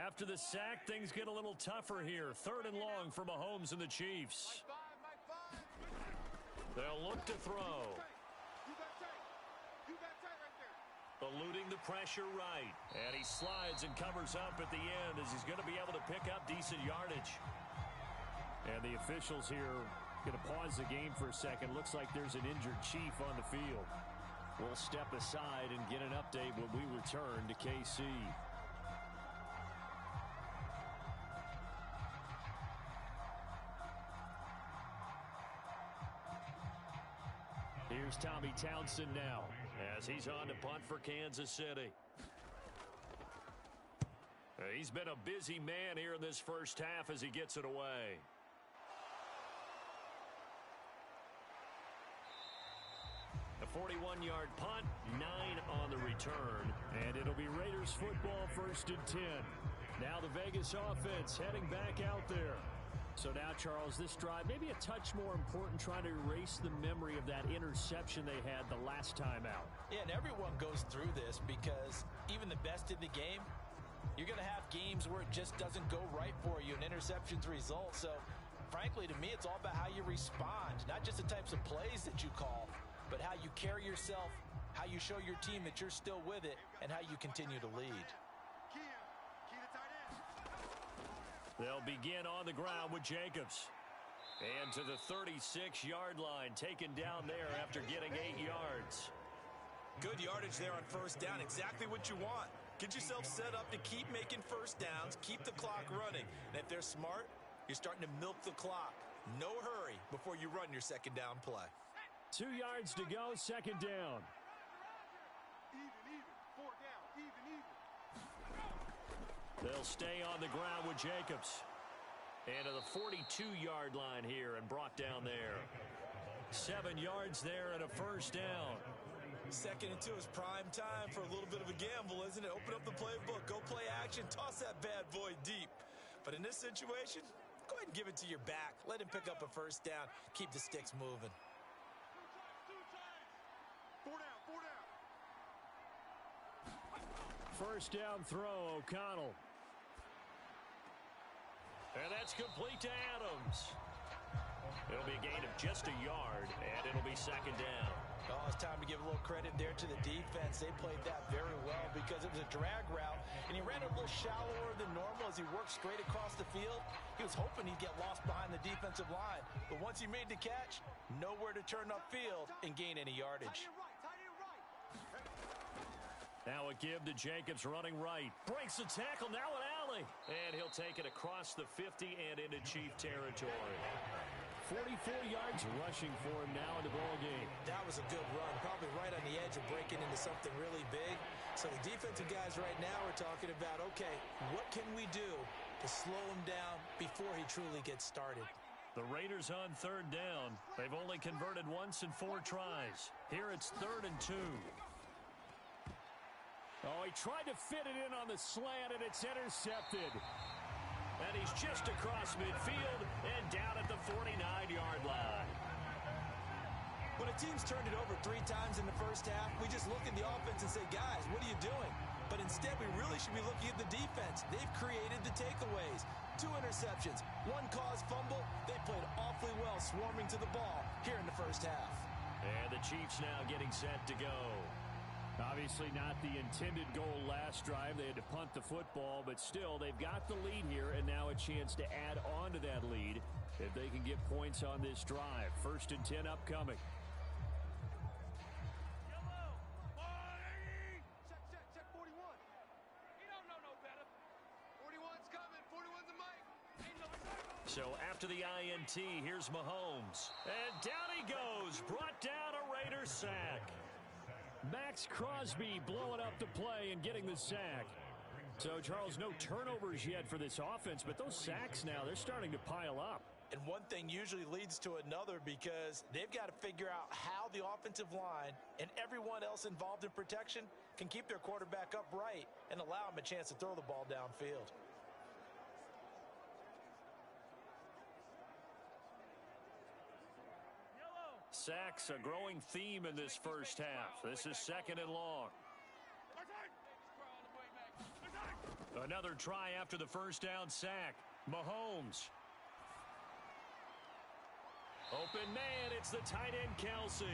After the sack, things get a little tougher here. 3rd and long for Mahomes and the Chiefs. They'll look to throw. Eluding the pressure right. And he slides and covers up at the end as he's going to be able to pick up decent yardage. And the officials here going to pause the game for a second. Looks like there's an injured Chief on the field. We'll step aside and get an update when we return to KC. Here's Tommy Townsend now as he's on to punt for Kansas City. He's been a busy man here in this first half as he gets it away. A 41-yard punt, 9 on the return, and it'll be Raiders football, 1st and 10. Now the Vegas offense heading back out there. So now, Charles, this drive maybe a touch more important, trying to erase the memory of that interception they had the last time out. Yeah, and everyone goes through this because even the best in the game, you're going to have games where it just doesn't go right for you and interceptions result. So, frankly, to me, it's all about how you respond, not just the types of plays that you call, but how you carry yourself, how you show your team that you're still with it, and how you continue to lead. They'll begin on the ground with Jacobs. And to the 36-yard line, taken down there after getting 8 yards. Good yardage there on first down, exactly what you want. Get yourself set up to keep making first downs, keep the clock running. And if they're smart, you're starting to milk the clock. No hurry before you run your second down play. 2 yards to go, second down. Even, 4 down, even. They'll stay on the ground with Jacobs. And to the 42-yard line here and brought down there. 7 yards there and a first down. 2nd and 2 is prime time for a little bit of a gamble, isn't it? Open up the playbook, go play action, toss that bad boy deep. But in this situation, go ahead and give it to your back. Let him pick up a first down. Keep the sticks moving. 4 down. First down throw, O'Connell. And that's complete to Adams. It'll be a gain of just a yard, and it'll be second down. Oh, it's time to give a little credit there to the defense. They played that very well because it was a drag route, and he ran it a little shallower than normal as he worked straight across the field. He was hoping he'd get lost behind the defensive line, but once he made the catch, nowhere to turn upfield and gain any yardage. Now a give to Jacobs running right. Breaks the tackle, now an alley. And he'll take it across the 50 and into Chief territory. 44 yards rushing for him now in the ball game. That was a good run, probably right on the edge of breaking into something really big. So the defensive guys right now are talking about, okay, what can we do to slow him down before he truly gets started? The Raiders on 3rd down. They've only converted once in 4 tries. Here it's 3rd and 2. Oh, he tried to fit it in on the slant, and it's intercepted. And he's just across midfield and down at the 49-yard line. When a team's turned it over 3 times in the first half, we just look at the offense and say, guys, what are you doing? But instead, we really should be looking at the defense. They've created the takeaways. 2 interceptions, 1 caused fumble. They played awfully well swarming to the ball here in the first half. And the Chiefs now getting set to go. Obviously not the intended goal last drive. They had to punt the football, but still, they've got the lead here, and now a chance to add on to that lead if they can get points on this drive. 1st and 10 upcoming. Check 41. He don't know no better. 41's coming. 41's a mic. So after the INT, here's Mahomes. And down he goes. Brought down a Raiders sack. Max Crosby blowing up the play and getting the sack. So, Charles, no turnovers yet for this offense, but those sacks now, they're starting to pile up. And one thing usually leads to another because they've got to figure out how the offensive line and everyone else involved in protection can keep their quarterback upright and allow him a chance to throw the ball downfield. Sacks, a growing theme in this first half. This is 2nd and long. Another try after the first down sack. Mahomes. Open man, it's the tight end Kelsey.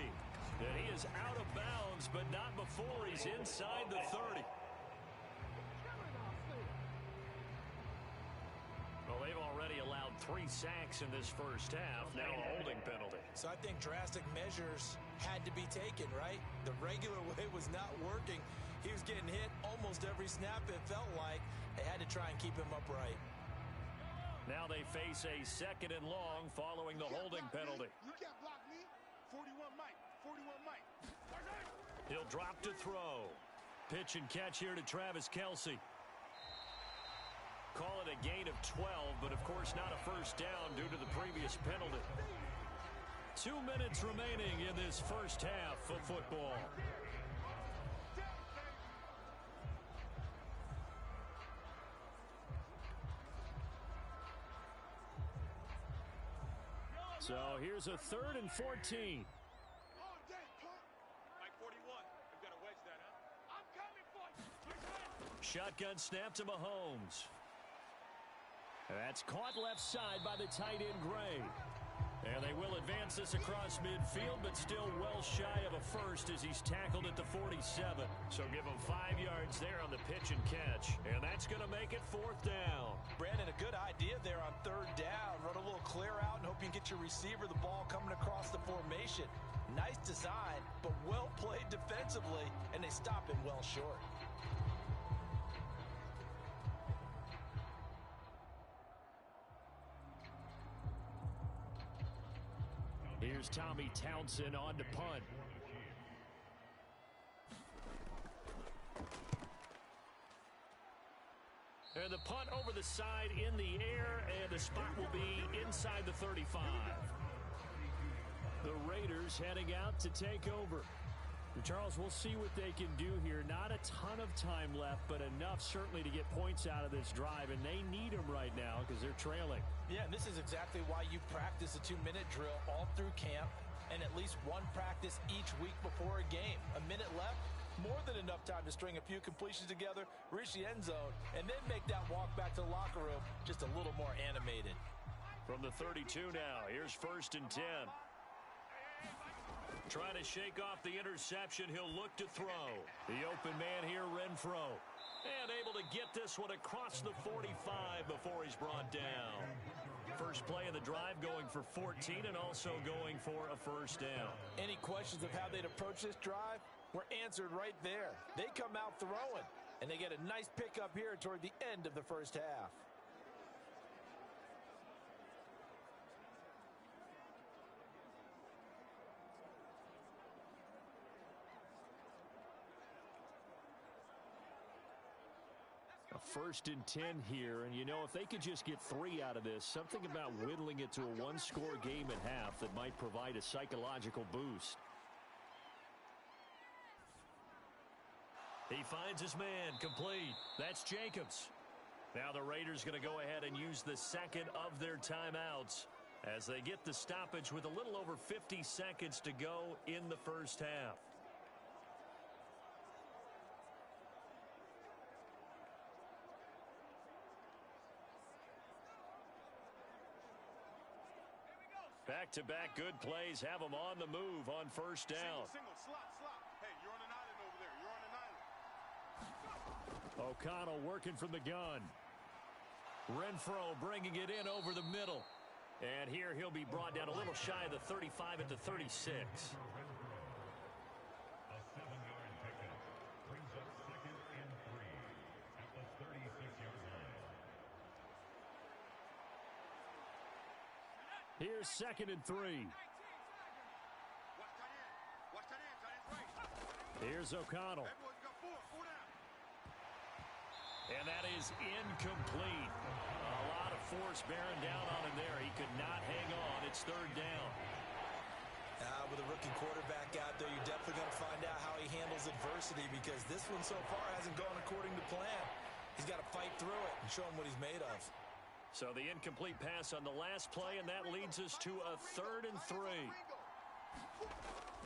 And he is out of bounds, but not before he's inside the 30. Well, they've already allowed 3 sacks in this first half. Now a holding penalty. So I think drastic measures had to be taken, right? The regular way was not working. He was getting hit almost every snap, it felt like. They had to try and keep him upright. Now they face a 2nd and long following the holding penalty. You can't block me. 41 Mike. 41 Mike. He'll drop to throw. Pitch and catch here to Travis Kelce. Call it a gain of 12, but of course not a first down due to the previous penalty. 2 minutes remaining in this first half of football. So here's a 3rd and 14. Shotgun snap to Mahomes. That's caught left side by the tight end Gray. And they will advance this across midfield, but still well shy of a first as he's tackled at the 47. So give him 5 yards there on the pitch and catch. And that's going to make it 4th down. Brandon, a good idea there on 3rd down. Run a little clear out and hope you can get your receiver the ball coming across the formation. Nice design, but well played defensively, and they stop him well short. Here's Tommy Townsend on to punt. And the punt over the side in the air, and the spot will be inside the 35. The Raiders heading out to take over. Charles, we'll see what they can do here. Not a ton of time left, but enough certainly to get points out of this drive, and they need them right now because they're trailing. Yeah, and this is exactly why you practice a 2-minute drill all through camp and at least one practice each week before a game. A minute left, more than enough time to string a few completions together, reach the end zone, and then make that walk back to the locker room just a little more animated. From the 32 now, here's 1st and 10. Trying to shake off the interception. He'll look to throw. The open man here, Renfro. And able to get this one across the 45 before he's brought down. First play of the drive going for 14 and also going for a first down. Any questions of how they'd approach this drive were answered right there. They come out throwing, and they get a nice pickup here toward the end of the first half. A 1st and 10 here, and you know, if they could just get 3 out of this, something about whittling it to a 1-score game at half that might provide a psychological boost. He finds his man, complete. That's Jacobs. Now the Raiders going to go ahead and use the 2nd of their timeouts as they get the stoppage with a little over 50 seconds to go in the first half. Back-to-back good plays have them on the move on first down. Single, slot. Hey, you're on an island over there. You're on an island. O'Connell working from the gun. Renfro bringing it in over the middle. And here he'll be brought down a little shy of the 35 at the 36. A 7-yard pickup brings up 2nd and 3 at the 36-yard line. Here's 2nd and 3. Watch that end. Tight end's right. Here's O'Connell. That boy's got 4 down. And that is incomplete. A lot of force bearing down on him there. He could not hang on. It's 3rd down. With a rookie quarterback out there, you're definitely going to find out how he handles adversity because this one so far hasn't gone according to plan. He's got to fight through it and show him what he's made of. So the incomplete pass on the last play, and that leads us to a 3rd and 3.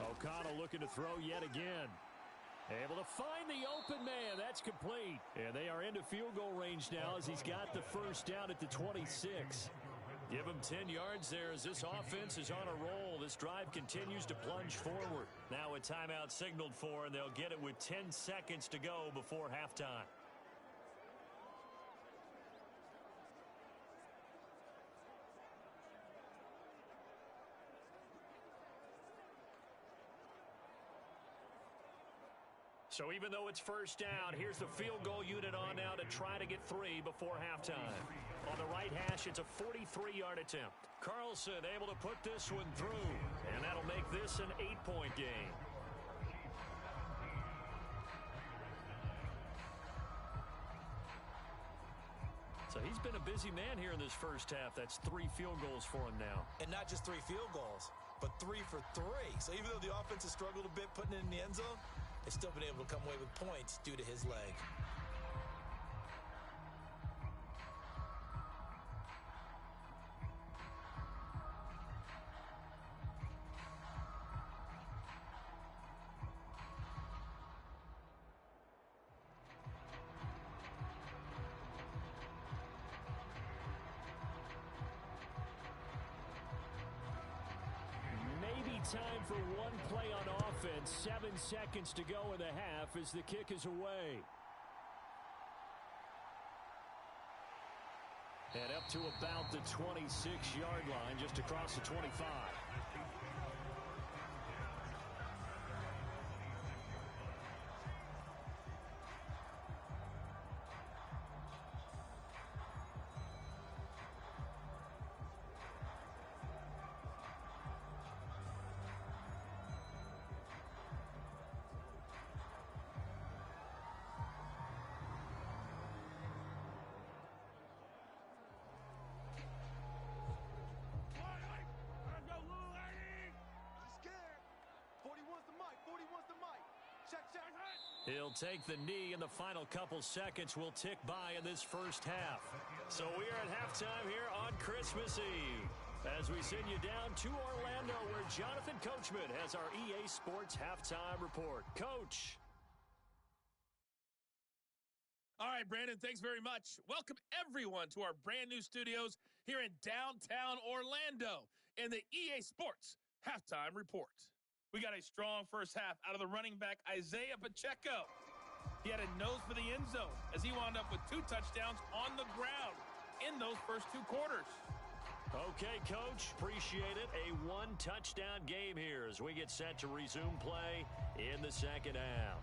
O'Connell looking to throw yet again. Able to find the open man. That's complete. And they are into field goal range now as he's got the first down at the 26. Give him 10 yards there as this offense is on a roll. This drive continues to plunge forward. Now a timeout signaled for, and they'll get it with 10 seconds to go before halftime. So even though it's first down, here's the field goal unit on now to try to get 3 before halftime. On the right hash, it's a 43-yard attempt. Carlson able to put this one through, and that'll make this an 8-point game. So he's been a busy man here in this first half. That's 3 field goals for him now. And not just 3 field goals, but 3 for 3. So even though the offense has struggled a bit putting it in the end zone, they've still been able to come away with points due to his leg. Time for one play on offense. 7 seconds to go in the half as the kick is away. And up to about the 26-yard line, just across the 25. He'll take the knee, and the final couple seconds will tick by in this first half. So we are at halftime here on Christmas Eve as we send you down to Orlando, where Jonathan Coachman has our EA Sports Halftime Report. Coach. All right, Brandon, thanks very much. Welcome, everyone, to our brand-new studios here in downtown Orlando in the EA Sports Halftime Report. We got a strong first half out of the running back, Isaiah Pacheco. He had a nose for the end zone as he wound up with 2 touchdowns on the ground in those first 2 quarters. Okay, Coach, appreciate it. A 1-touchdown game here as we get set to resume play in the second half.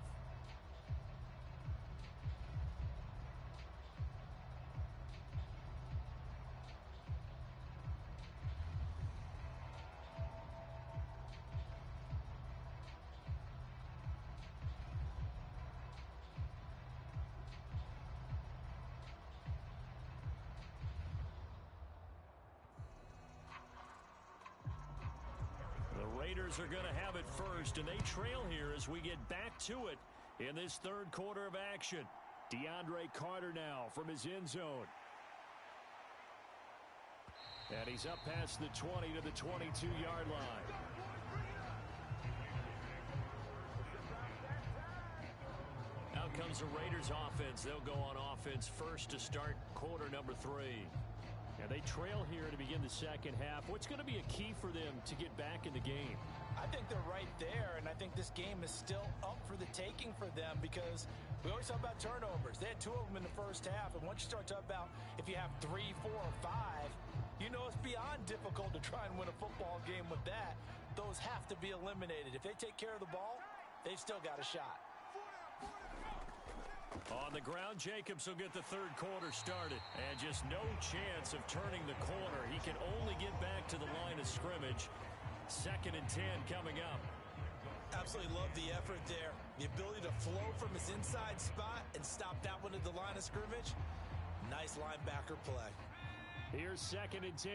Are going to have it first, and they trail here as we get back to it in this third quarter of action. DeAndre Carter now from his end zone. And he's up past the 20 to the 22-yard line. Out comes the Raiders offense. They'll go on offense first to start quarter number 3. And they trail here to begin the second half. What's going to be a key for them to get back in the game? I think they're right there, and I think this game is still up for the taking for them because we always talk about turnovers. They had 2 of them in the first half, and once you start talking about if you have 3, 4, or 5, you know it's beyond difficult to try and win a football game with that. Those have to be eliminated. If they take care of the ball, they've still got a shot. On the ground, Jacobs will get the third quarter started. And just no chance of turning the corner. He can only get back to the line of scrimmage. 2nd and 10 coming up. Absolutely love the effort there. The ability to flow from his inside spot and stop that one at the line of scrimmage. Nice linebacker play. Here's 2nd and 10.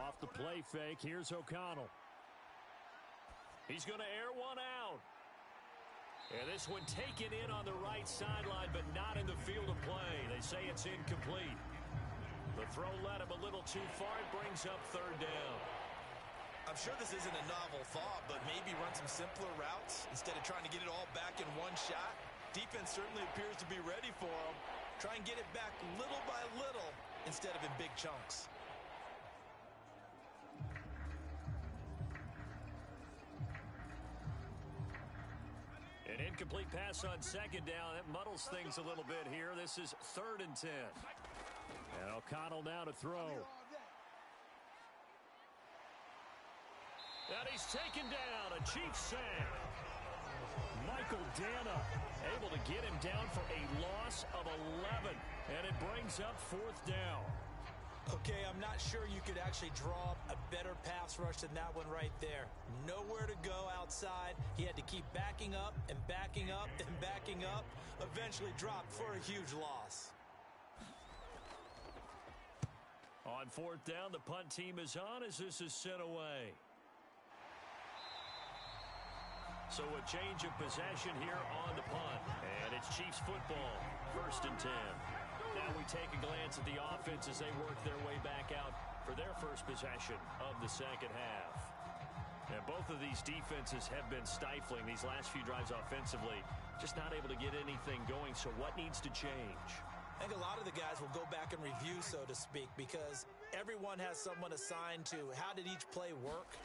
Off the play fake, here's O'Connell. He's going to air one out. And this one taken in on the right sideline, but not in the field of play. They say it's incomplete. The throw led him a little too far. It brings up 3rd down. I'm sure this isn't a novel thought, but maybe run some simpler routes instead of trying to get it all back in one shot. Defense certainly appears to be ready for him. Try and get it back little by little instead of in big chunks. An incomplete pass on 2nd down. That muddles things a little bit here. This is 3rd and 10. And O'Connell now to throw. And he's taken down, a Chiefs sack. Michael Dana able to get him down for a loss of 11. And it brings up 4th down. Okay, I'm not sure you could actually draw up a better pass rush than that one right there. Nowhere to go outside. He had to keep backing up and backing up and backing up. Eventually dropped for a huge loss. On 4th down, the punt team is on as this is sent away. So a change of possession here on the punt. And it's Chiefs football, 1st and 10. Now we take a glance at the offense as they work their way back out for their first possession of the second half. And both of these defenses have been stifling these last few drives offensively. Just not able to get anything going, so what needs to change? I think a lot of the guys will go back and review, so to speak, because everyone has someone assigned to how did each play work.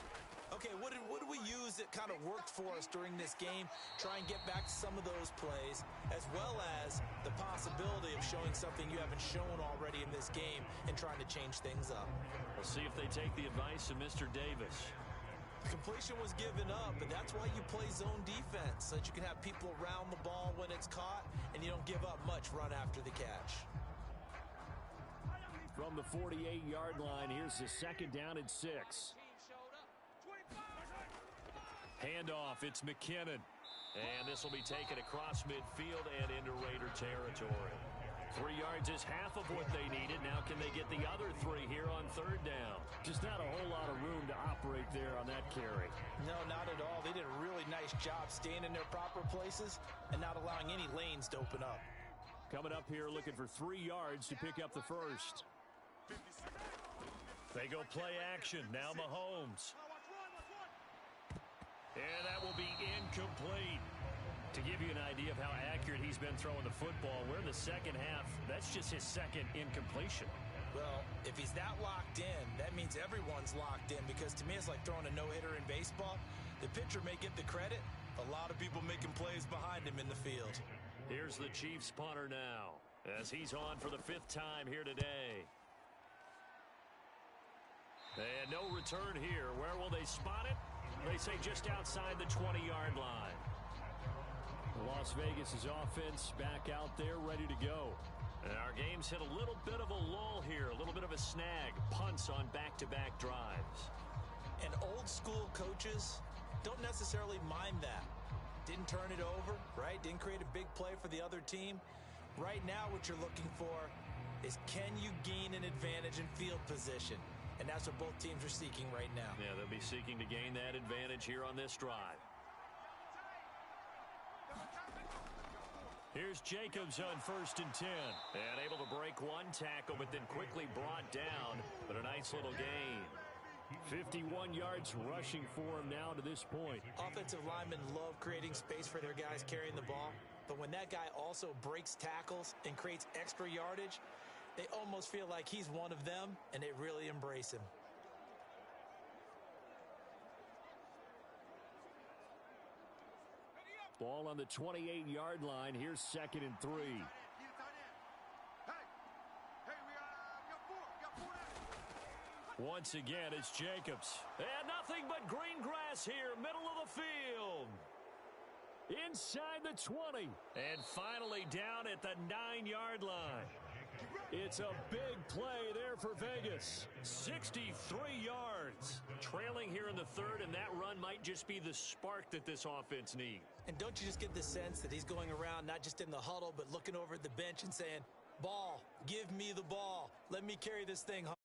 Okay, what did we use that kind of worked for us during this game? Try and get back to some of those plays, as well as the possibility of showing something you haven't shown already in this game and trying to change things up. We'll see if they take the advice of Mr. Davis. Completion was given up, but that's why you play zone defense, so that you can have people around the ball when it's caught, and you don't give up much run after the catch. From the 48-yard line, here's the 2nd down and 6. Handoff, it's McKinnon. And this will be taken across midfield and into Raider territory. 3 yards is half of what they needed. Now can they get the other 3 here on 3rd down? Just not a whole lot of room to operate there on that carry. No, not at all. They did a really nice job staying in their proper places and not allowing any lanes to open up. Coming up here looking for 3 yards to pick up the first. They go play action. Now Mahomes. And that will be incomplete. To give you an idea of how accurate he's been throwing the football, we're in the second half. That's just his 2nd incompletion. Well, if he's that locked in, that means everyone's locked in, because to me it's like throwing a no-hitter in baseball. The pitcher may get the credit. A lot of people making plays behind him in the field. Here's the Chiefs punter now, as he's on for the 5th time here today. And no return here. Where will they spot it? They say just outside the 20-yard line. Las Vegas' offense back out there ready to go. And our game's hit a little bit of a lull here, a little bit of a snag. Punts on back-to-back drives. And old-school coaches don't necessarily mind that. Didn't turn it over, right? Didn't create a big play for the other team. Right now what you're looking for is, can you gain an advantage in field position? And that's what both teams are seeking right now. Yeah, they'll be seeking to gain that advantage here on this drive. Here's Jacobs on 1st and 10. And able to break one tackle, but then quickly brought down. But a nice little gain. 51 yards rushing for him now to this point. Offensive linemen love creating space for their guys carrying the ball. But when that guy also breaks tackles and creates extra yardage, they almost feel like he's one of them, and they really embrace him. Ball on the 28-yard line. Here's 2nd and 3. Once again, it's Jacobs. And nothing but green grass here, middle of the field. Inside the 20. And finally down at the 9-yard line. It's a big play there for Vegas. 63 yards. Trailing here in the 3rd, and that run might just be the spark that this offense needs. And don't you just get the sense that he's going around, not just in the huddle, but looking over at the bench and saying, ball, give me the ball. Let me carry this thing home.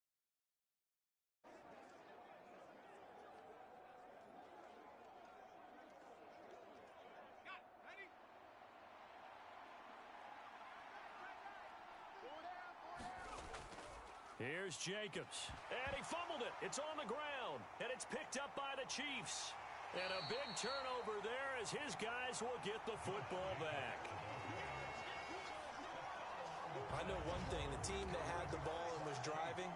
Here's Jacobs. And he fumbled it. It's on the ground. And it's picked up by the Chiefs. And a big turnover there as his guys will get the football back. I know one thing. The team that had the ball and was driving,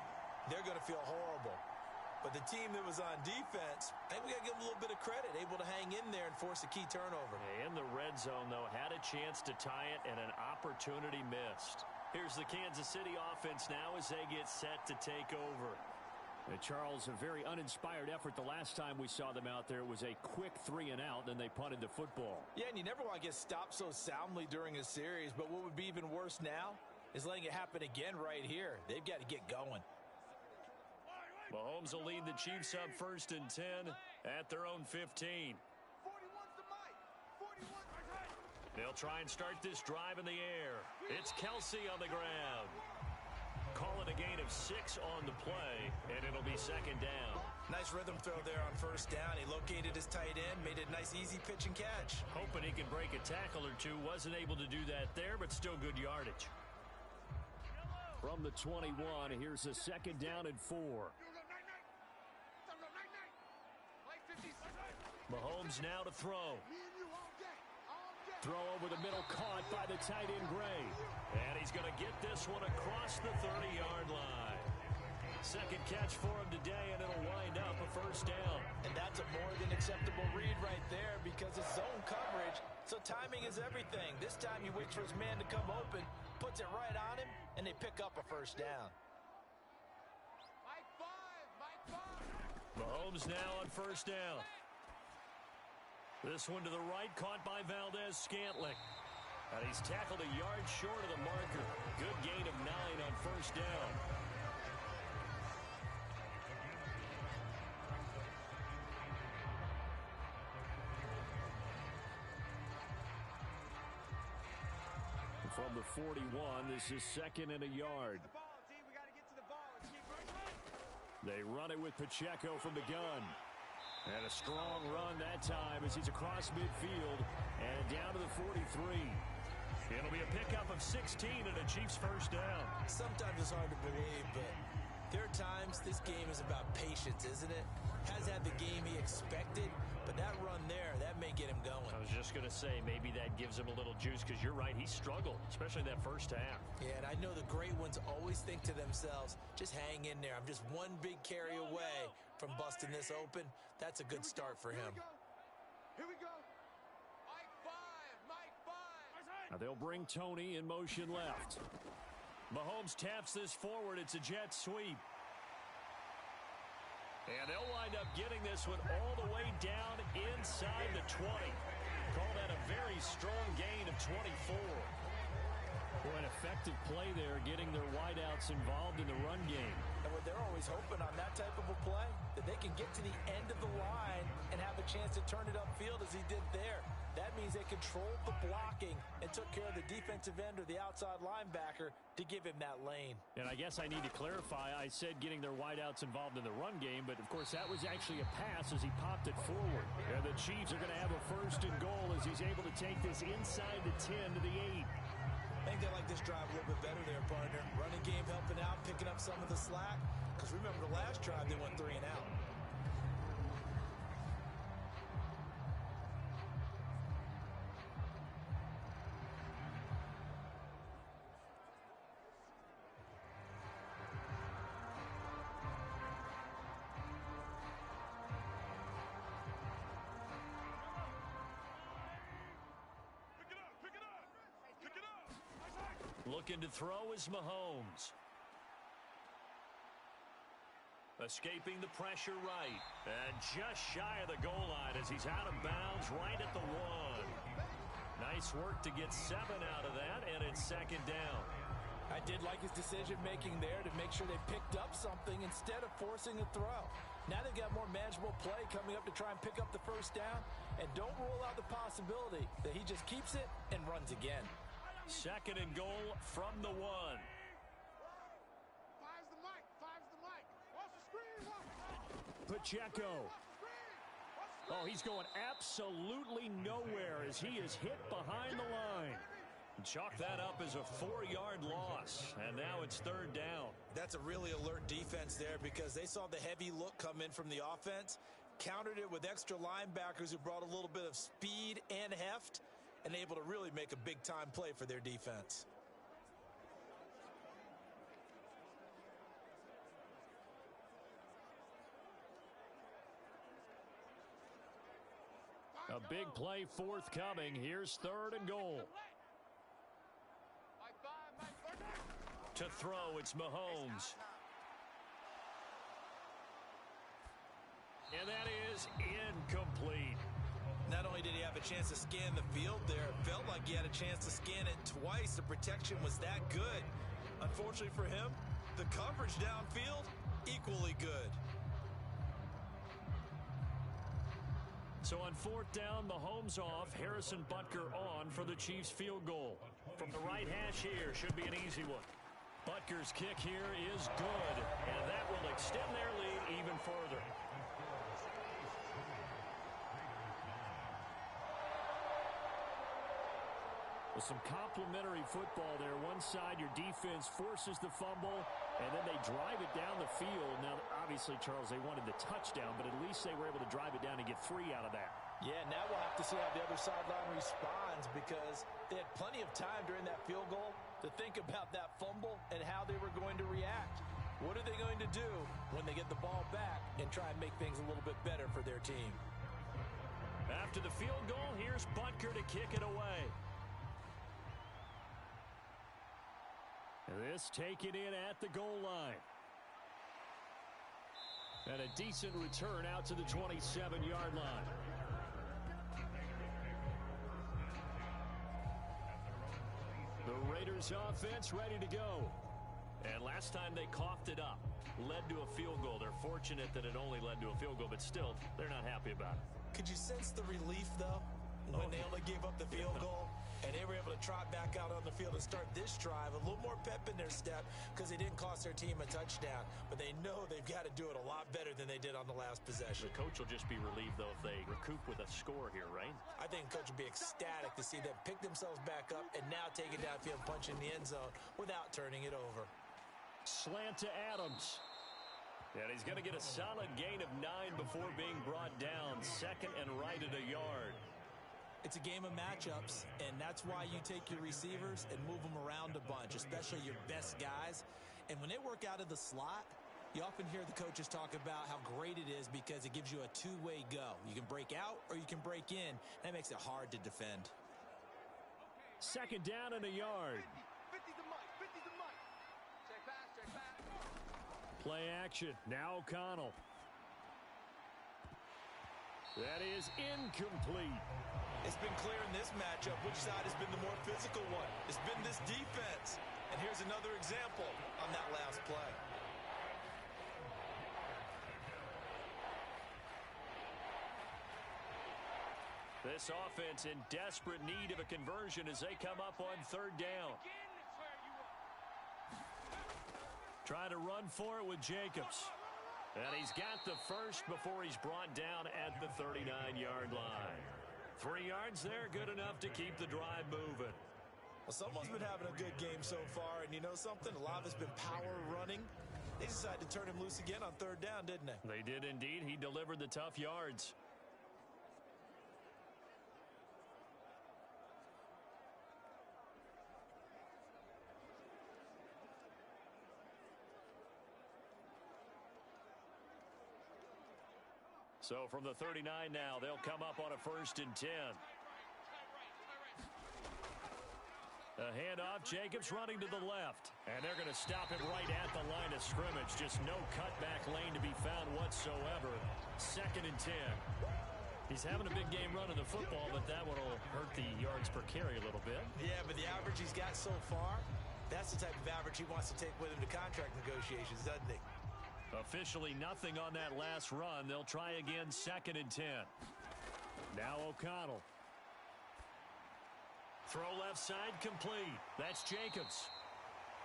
they're going to feel horrible. But the team that was on defense, I think we got to give them a little bit of credit. Able to hang in there and force a key turnover. In the red zone, though, had a chance to tie it and an opportunity missed. Here's the Kansas City offense now as they get set to take over. Charles, a very uninspired effort the last time we saw them out there. It was a quick 3-and-out, then they punted the football. Yeah, and you never want to get stopped so soundly during a series, but what would be even worse now is letting it happen again right here. They've got to get going. Mahomes will lead the Chiefs up 1st and 10 at their own 15. 41's the mic. 41. They'll try and start this drive in the air. It's Kelsey on the ground. Call it a gain of 6 on the play, and it'll be 2nd down. Nice rhythm throw there on 1st down. He located his tight end, made it a nice, easy pitch and catch. Hoping he can break a tackle or two. Wasn't able to do that there, but still good yardage. From the 21, here's a 2nd down and 4. Mahomes now to throw. Throw over the middle, caught by the tight end, Gray. And he's going to get this one across the 30-yard line. 2nd catch for him today, and it'll wind up a 1st down. And that's a more than acceptable read right there because it's zone coverage, so timing is everything. This time he waits for his man to come open, puts it right on him, and they pick up a 1st down. Mike 5. Mahomes now on 1st down. This one to the right, caught by Valdez-Scantling. And he's tackled a yard short of the marker. Good gain of 9 on 1st down. From the 41, this is 2nd and a yard. They run it with Pacheco from the gun. And a strong run that time as he's across midfield and down to the 43. It'll be a pickup of 16 and a Chiefs 1st down. Sometimes it's hard to believe, but there are times this game is about patience, isn't it? Has had the game he expected, but that run there, that may get him going. I was just going to say, maybe that gives him a little juice because you're right, he struggled, especially that 1st half. Yeah, and I know the great ones always think to themselves, just hang in there. I'm just one big carry away from busting this open. That's a good start for him. Here we go. Mike 5. Now they'll bring Tony in motion left. Mahomes taps this forward. It's a jet sweep. And they'll wind up getting this one all the way down inside the 20. Call that a very strong gain of 24. Boy, an effective play there, getting their wideouts involved in the run game. And what they're always hoping on that type of a play, that they can get to the end of the line and have a chance to turn it upfield as he did there. That means they controlled the blocking and took care of the defensive end or the outside linebacker to give him that lane. And I guess I need to clarify, I said getting their wideouts involved in the run game, but of course that was actually a pass as he popped it forward. And the Chiefs are going to have a 1st and goal as he's able to take this inside the 10 to the 8. I think they like this drive a little bit better there, partner. Running game helping out, picking up some of the slack. Because remember the last drive, they went 3 and out. Looking to throw is Mahomes. Escaping the pressure right. And just shy of the goal line as he's out of bounds right at the 1. Nice work to get 7 out of that, and it's 2nd down. I did like his decision-making there to make sure they picked up something instead of forcing a throw. Now they've got more manageable play coming up to try and pick up the 1st down. And don't rule out the possibility that he just keeps it and runs again. 2nd and goal from the 1. 5's the mic. 5's the mic. Watch the screen. Pacheco. Oh, he's going absolutely nowhere as he is hit behind the line. Chalk that up as a 4-yard loss, and now it's 3rd down. That's a really alert defense there because they saw the heavy look come in from the offense, countered it with extra linebackers who brought a little bit of speed and heft, and able to really make a big-time play for their defense. A big play forthcoming. Here's 3rd and goal. To throw, it's Mahomes. is incomplete. Not only did he have a chance to scan the field there, it felt like he had a chance to scan it twice. The protection was that good. Unfortunately for him, the coverage downfield, equally good. So on fourth down, Mahomes off, Harrison Butker on for the Chiefs field goal. From the right hash here, should be an easy one. Butker's kick here is good, and that will extend their lead even further. With some complimentary football there. One side, your defense forces the fumble, and then they drive it down the field. Now, obviously, Charles, they wanted the touchdown, but at least they were able to drive it down and get 3 out of that. Yeah, now we'll have to see how the other sideline responds because they had plenty of time during that field goal to think about that fumble and how they were going to react. What are they going to do when they get the ball back and try and make things a little bit better for their team? After the field goal, here's Butker to kick it away. This taken in at the goal line. And a decent return out to the 27-yard line. The Raiders offense ready to go. And last time they coughed it up, led to a field goal. They're fortunate that it only led to a field goal, but still, they're not happy about it. Could you sense the relief, though, when they only gave up the field goal? And they were able to trot back out on the field and start this drive. A little more pep in their step because they didn't cost their team a touchdown. But they know they've got to do it a lot better than they did on the last possession. The coach will just be relieved, though, if they recoup with a score here, right? I think the coach will be ecstatic to see them pick themselves back up and now take it downfield, punch in the end zone without turning it over. Slant to Adams. And he's going to get a solid gain of 9 before being brought down. Second and right at a yard. It's a game of matchups, and that's why you take your receivers and move them around a bunch, especially your best guys. And when they work out of the slot, you often hear the coaches talk about how great it is because it gives you a two-way go. You can break out or you can break in. That makes it hard to defend. Second down and a yard. 50's the mic. 50's the mic. Check pass, check pass. Play action. Now O'Connell. That is incomplete. It's been clear in this matchup which side has been the more physical one. It's been this defense. And here's another example on that last play. This offense in desperate need of a conversion as they come up on third down. Trying to run for it with Jacobs. And he's got the first before he's brought down at the 39-yard line. 3 yards there, good enough to keep the drive moving. Well, someone's been having a good game so far, and you know something? A lot of it's been power running. They decided to turn him loose again on third down, didn't they? They did indeed. He delivered the tough yards. So from the 39 now, they'll come up on a 1st and 10. A handoff, Jacobs running to the left. And they're going to stop him right at the line of scrimmage. Just no cutback lane to be found whatsoever. 2nd and 10. He's having a big game running the football, but that one will hurt the yards per carry a little bit. Yeah, but the average he's got so far, that's the type of average he wants to take with him to contract negotiations, doesn't he? Officially nothing on that last run. They'll try again, 2nd and 10. Now O'Connell. Throw left side complete. That's Jacobs.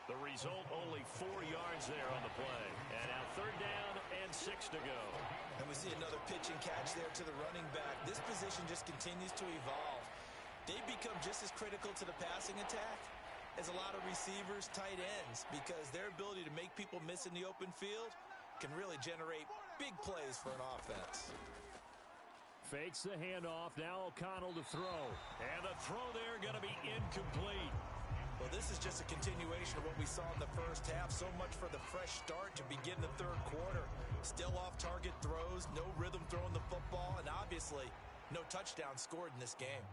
The result, only 4 yards there on the play. And now 3rd down and 6 to go. And we see another pitch and catch there to the running back. This position just continues to evolve. They become just as critical to the passing attack as a lot of receivers, tight ends, because their ability to make people miss in the open field can really generate big plays for an offense. Fakes the handoff. Now O'Connell to throw. And the throw there going to be incomplete. Well, this is just a continuation of what we saw in the first half. So much for the fresh start to begin the third quarter. Still off-target throws, no rhythm throwing the football, and obviously no touchdown scored in this game.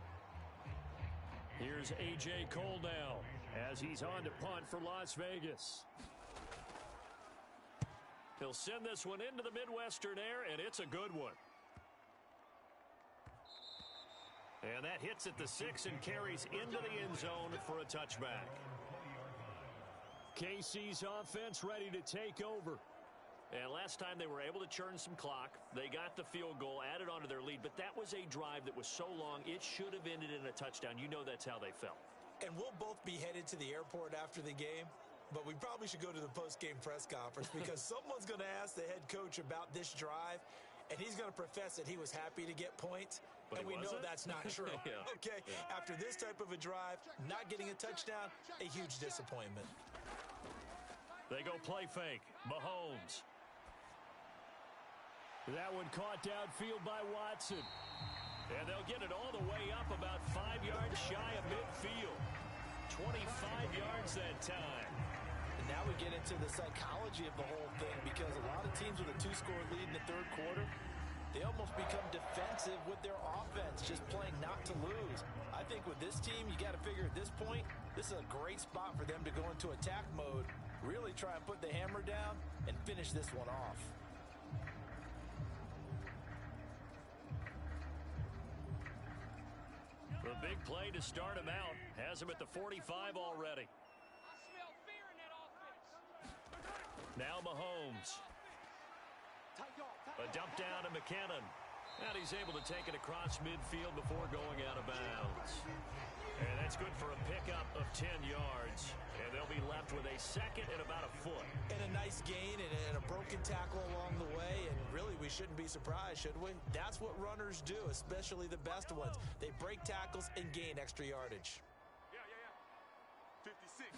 Here's A.J. Cole now as he's on to punt for Las Vegas. He'll send this one into the Midwestern air, and it's a good one. And that hits at the 6 and carries into the end zone for a touchback. KC's offense ready to take over. And last time they were able to churn some clock. They got the field goal, added onto their lead, but that was a drive that was so long, it should have ended in a touchdown. You know that's how they felt. And we'll both be headed to the airport after the game, but we probably should go to the post-game press conference because someone's going to ask the head coach about this drive, and he's going to profess that he was happy to get points, but and we know that's not true. Yeah. Okay, yeah. After this type of a drive, not getting a touchdown, a huge disappointment. They go play fake. Mahomes. That one caught downfield by Watson. And they'll get it all the way up about 5 yards shy of midfield. 25 yards that time. And now we get into the psychology of the whole thing because a lot of teams with a 2-score lead in the third quarter, they almost become defensive with their offense, just playing not to lose. I think with this team, you got to figure at this point, this is a great spot for them to go into attack mode, really try and put the hammer down and finish this one off. The big play to start him out. Has him at the 45 already. I smell fear in that offense. Now Mahomes. A dump down to McKinnon. And he's able to take it across midfield before going out of bounds. And that's good for a pickup of 10 yards. And they'll be left with a second and about a foot. And a nice gain and a broken tackle along the way. And really, we shouldn't be surprised, should we? That's what runners do, especially the best ones. They break tackles and gain extra yardage. 56.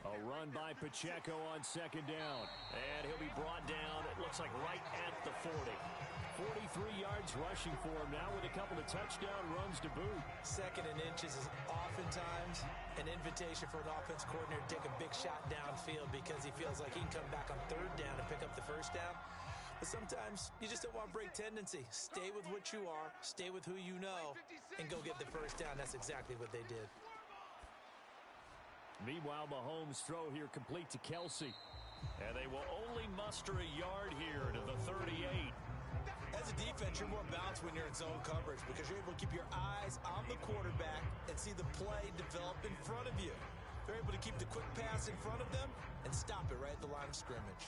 A run by Pacheco on second down. And he'll be brought down, it looks like right at the 40. 43 yards rushing for him now with a couple of touchdown runs to boot. Second and inches is oftentimes an invitation for an offense coordinator to take a big shot downfield because he feels like he can come back on third down and pick up the first down. But sometimes you just don't want to break tendency. Stay with what you are, stay with who you know, and go get the first down. That's exactly what they did. Meanwhile, Mahomes' throw here complete to Kelsey. And they will only muster a yard here to the 38. As a defense, you're more balanced when you're in zone coverage because you're able to keep your eyes on the quarterback and see the play develop in front of you. They're able to keep the quick pass in front of them and stop it right at the line of scrimmage.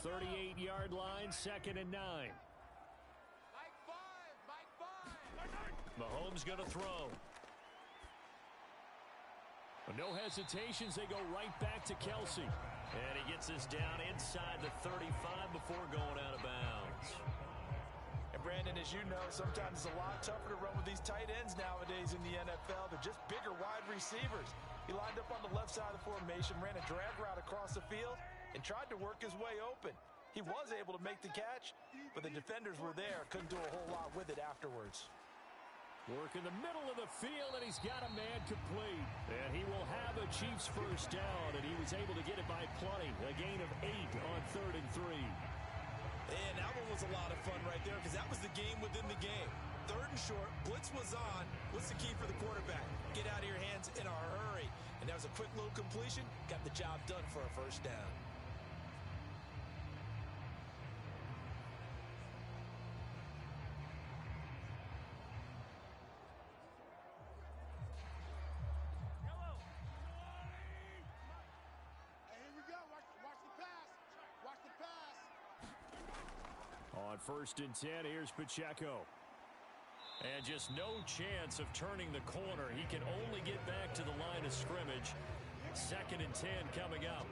38-yard line, second and 9. Mike 5. Mahomes going to throw. No hesitations, they go right back to Kelsey. And he gets this down inside the 35 before going out of bounds. And Brandon, as you know, sometimes it's a lot tougher to run with these tight ends nowadays in the NFL. They're just bigger wide receivers. He lined up on the left side of the formation, ran a drag route across the field, and tried to work his way open. He was able to make the catch, but the defenders were there, couldn't do a whole lot with it afterwards. Work in the middle of the field, and he's got a man complete. And he will have a Chiefs first down, and he was able to get it by plenty. A gain of 8 on 3rd and 3. And that one was a lot of fun right there because that was the game within the game. 3rd and short, blitz was on. What's the key for the quarterback? Get out of your hands in a hurry. And that was a quick little completion. Got the job done for a first down. On 1st and 10, here's Pacheco. And just no chance of turning the corner. He can only get back to the line of scrimmage. 2nd and 10 coming up.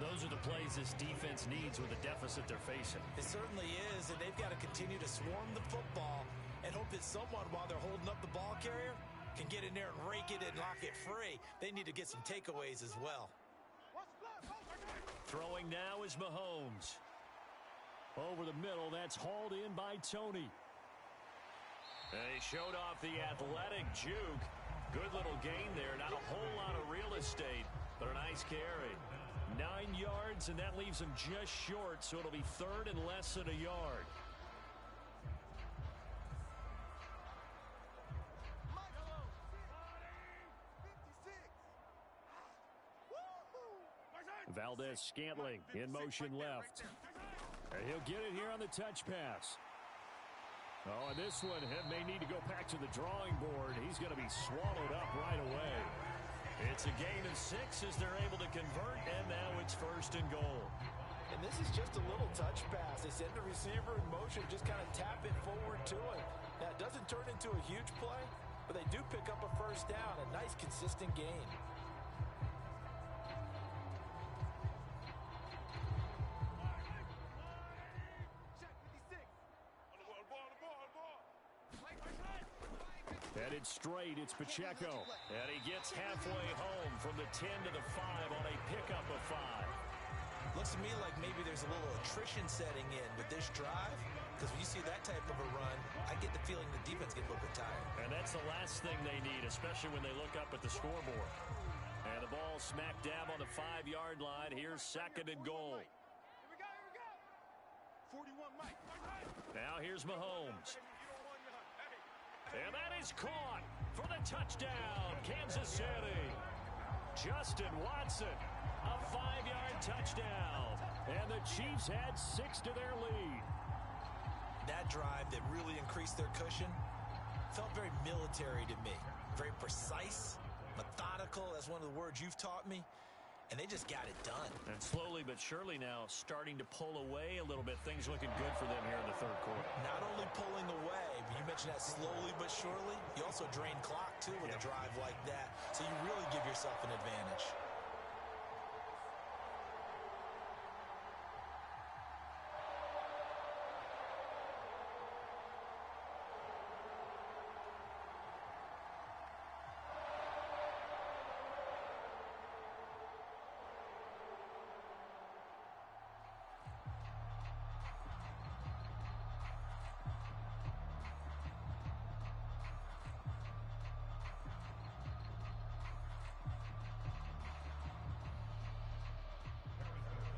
Those are the plays this defense needs with the deficit they're facing. It certainly is, and they've got to continue to swarm the football and hope that someone, while they're holding up the ball carrier, can get in there and rake it and lock it free. They need to get some takeaways as well. Throwing now is Mahomes. Over the middle, that's hauled in by Tony. And he showed off the athletic juke. Good little gain there. Not a whole lot of real estate, but a nice carry. 9 yards, and that leaves him just short, so it'll be 3rd and less than a yard. Valdez-Scantling in motion left. And he'll get it here on the touch pass. Oh, and this one may need to go back to the drawing board. He's going to be swallowed up right away. It's a gain of 6 as they're able to convert, and now it's 1st and goal. And this is just a little touch pass. They send the receiver in motion, just kind of tap it forward to him. Now, it doesn't turn into a huge play, but they do pick up a 1st down, a nice, consistent gain. Headed straight, it's Pacheco. And he gets halfway home from the 10 to the 5 on a pickup of 5. Looks to me like maybe there's a little attrition setting in with this drive, because when you see that type of a run, I get the feeling the defense gets a little bit tired. And that's the last thing they need, especially when they look up at the scoreboard. And the ball smack dab on the 5-yard line. Here's 2nd and goal. Here we go. 41, Mike. Now here's Mahomes. And that is caught for the touchdown, Kansas City. Justin Watson, a 5-yard touchdown. And the Chiefs add 6 to their lead. That drive that really increased their cushion felt very military to me. Very precise, methodical. That's one of the words you've taught me. And they just got it done. And slowly but surely now starting to pull away a little bit. Things looking good for them here in the 3rd quarter. Not only pulling away, but you mentioned that slowly but surely. You also drain clock, too, with a drive like that. So you really give yourself an advantage.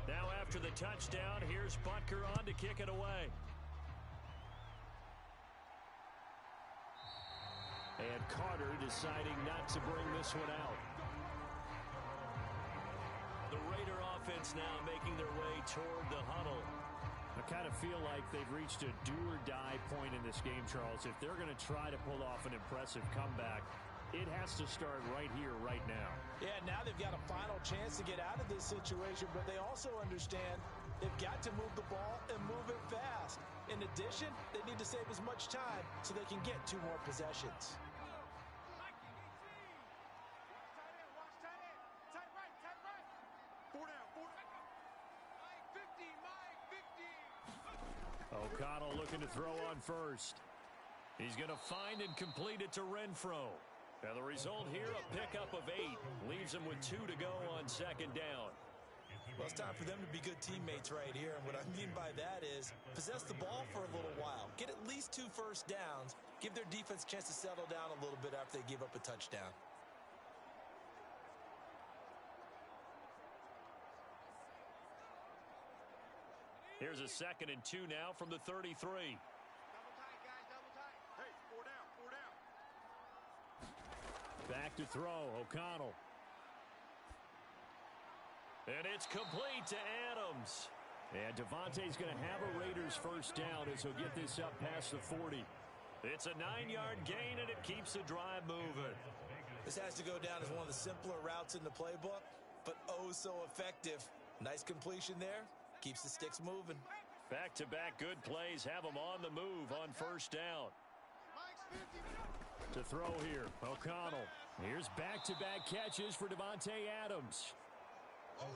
Now after the touchdown, here's Butker on to kick it away. And Carter deciding not to bring this one out. The Raider offense now making their way toward the huddle. I kind of feel like they've reached a do-or-die point in this game, Charles. If they're going to try to pull off an impressive comeback, it has to start right here, right now. Yeah, now they've got a final chance to get out of this situation, but they also understand they've got to move the ball and move it fast. In addition, they need to save as much time so they can get 2 more possessions. O'Connell looking to throw on first. He's going to find and complete it to Renfro. And the result here, a pickup of 8. Leaves him with 2 to go on 2nd down. Well, it's time for them to be good teammates right here. And what I mean by that is possess the ball for a little while. Get at least 2 first downs. Give their defense a chance to settle down a little bit after they give up a touchdown. Here's a 2nd and 2 now from the 33. Double tight, guys, double tight. Hey, 4 down, 4 down. Back to throw, O'Connell. And it's complete to Adams. And Devontae's going to have a Raiders 1st down as he'll get this up past the 40. It's a 9-yard gain, and it keeps the drive moving. This has to go down as one of the simpler routes in the playbook, but oh so effective. Nice completion there. Keeps the sticks moving. Back-to-back good plays have them on the move on 1st down. To throw here, O'Connell. Here's back-to-back catches for Davante Adams.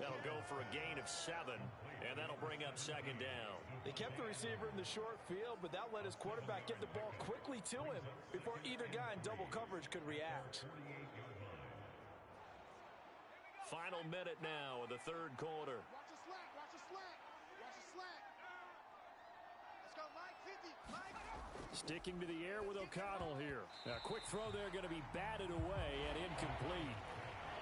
That'll go for a gain of 7, and that'll bring up 2nd down. They kept the receiver in the short field, but that let his quarterback get the ball quickly to him before either guy in double coverage could react. Final minute now of the 3rd quarter. Watch the slack, watch the slack. Watch the slack. Let's go, Mike, 50, Mike. Sticking to the air with O'Connell here. A quick throw there going to be batted away and incomplete.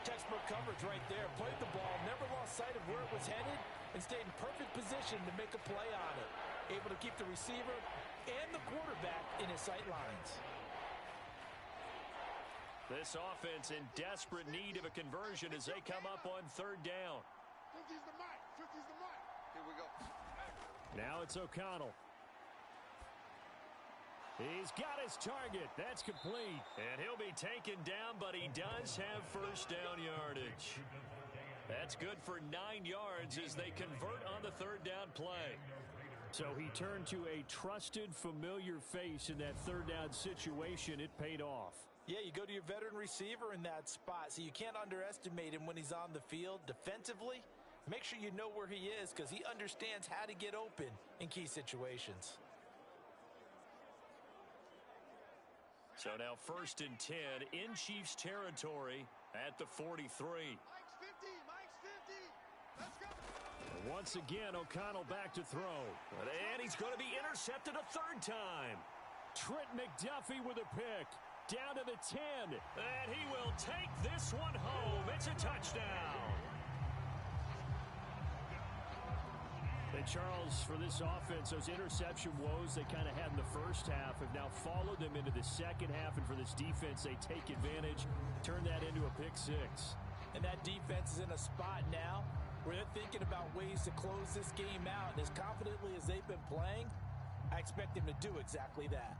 Textbook coverage right there. Played the ball, never lost sight of where it was headed, and stayed in perfect position to make a play on it. Able to keep the receiver and the quarterback in his sight lines. This offense in desperate need of a conversion as they come up on 3rd down. 50's the mic. 50's the mic. Here we go. Now it's O'Connell. He's got his target. That's complete. And he'll be taken down, but he does have first down yardage. That's good for 9 yards as they convert on the third down play. So he turned to a trusted, familiar face in that third down situation. It paid off. Yeah, you go to your veteran receiver in that spot, so you can't underestimate him when he's on the field. Defensively, make sure you know where he is because he understands how to get open in key situations. So now 1st and 10 in Chiefs territory at the 43. Mike's 50. Mike's 50. Let's go. Once again, O'Connell back to throw. And he's going to be intercepted a third time. Trent McDuffie with a pick. Down to the 10. And he will take this one home. It's a touchdown. And Charles, for this offense, those interception woes they kind of had in the first half have now followed them into the second half. And for this defense, they take advantage, turn that into a pick six. And that defense is in a spot now where they're thinking about ways to close this game out. And as confidently as they've been playing, I expect them to do exactly that.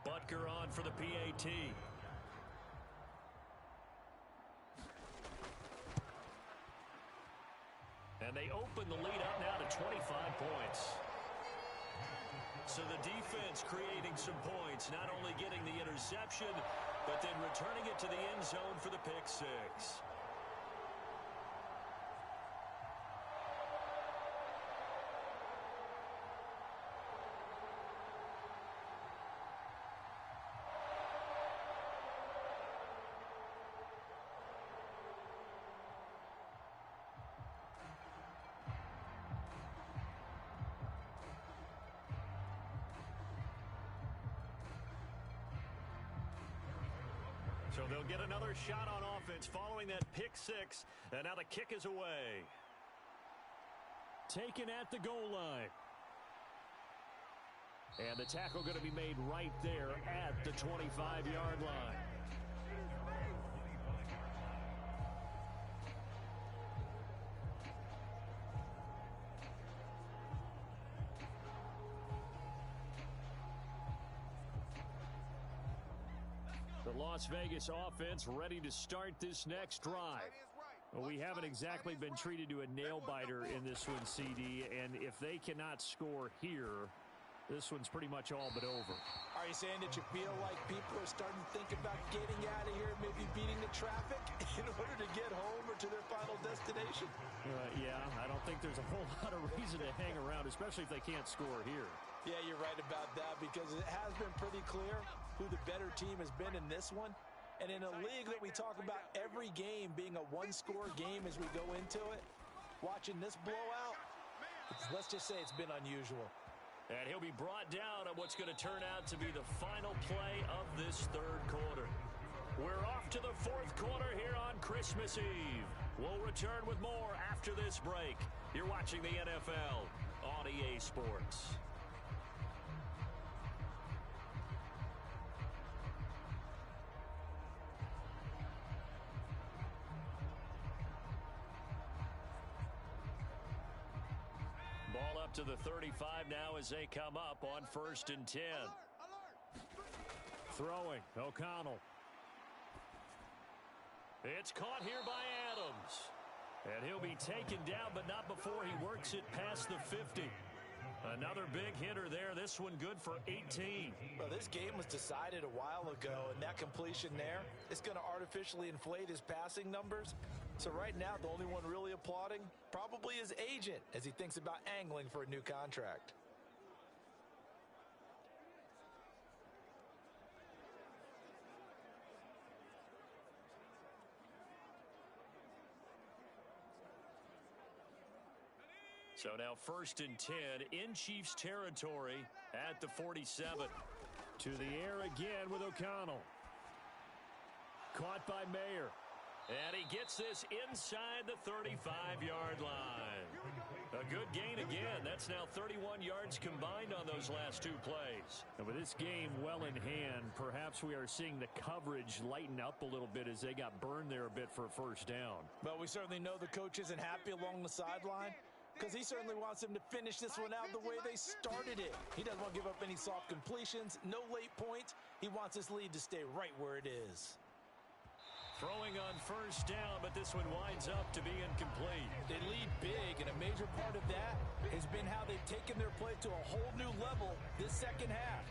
Butker on for the PAT. And they open the lead up now to 25 points. So the defense creating some points, not only getting the interception, but then returning it to the end zone for the pick six. So they'll get another shot on offense following that pick six. And now the kick is away. Taken at the goal line. And the tackle going to be made right there at the 25-yard line. The Las Vegas offense ready to start this next drive. Well, we haven't exactly been treated to a nail-biter in this one, CD, and if they cannot score here, this one's pretty much all but over. Are you saying that you feel like people are starting to think about getting out of here, maybe beating the traffic in order to get home or to their final destination? Yeah, I don't think there's a whole lot of reason to hang around, especially if they can't score here. Yeah, you're right about that because it has been pretty clear who the better team has been in this one. And in a league that we talk about every game being a one-score game as we go into it, watching this blowout, let's just say it's been unusual. And he'll be brought down on what's going to turn out to be the final play of this third quarter. We're off to the fourth quarter here on Christmas Eve. We'll return with more after this break. You're watching the NFL on EA Sports. Ball up to the 35 now as they come up on 1st and 10. Throwing, O'Connell. It's caught here by Adams. And he'll be taken down, but not before he works it past the 50. Another big hitter there. This one good for 18. Well, this game was decided a while ago, and that completion there is going to artificially inflate his passing numbers. So right now, the only one really applauding probably his agent as he thinks about angling for a new contract. So now 1st and 10 in Chiefs territory at the 47. To the air again with O'Connell. Caught by Mayer. And he gets this inside the 35-yard line. A good gain again. That's now 31 yards combined on those last two plays. And with this game well in hand, perhaps we are seeing the coverage lighten up a little bit as they got burned there a bit for a first down. Well, we certainly know the coach isn't happy along the sideline because he certainly wants them to finish this one out the way they started it. He doesn't want to give up any soft completions, no late points. He wants this lead to stay right where it is. Throwing on first down, but this one winds up to be incomplete. They lead big, and a major part of that has been how they've taken their play to a whole new level this second half.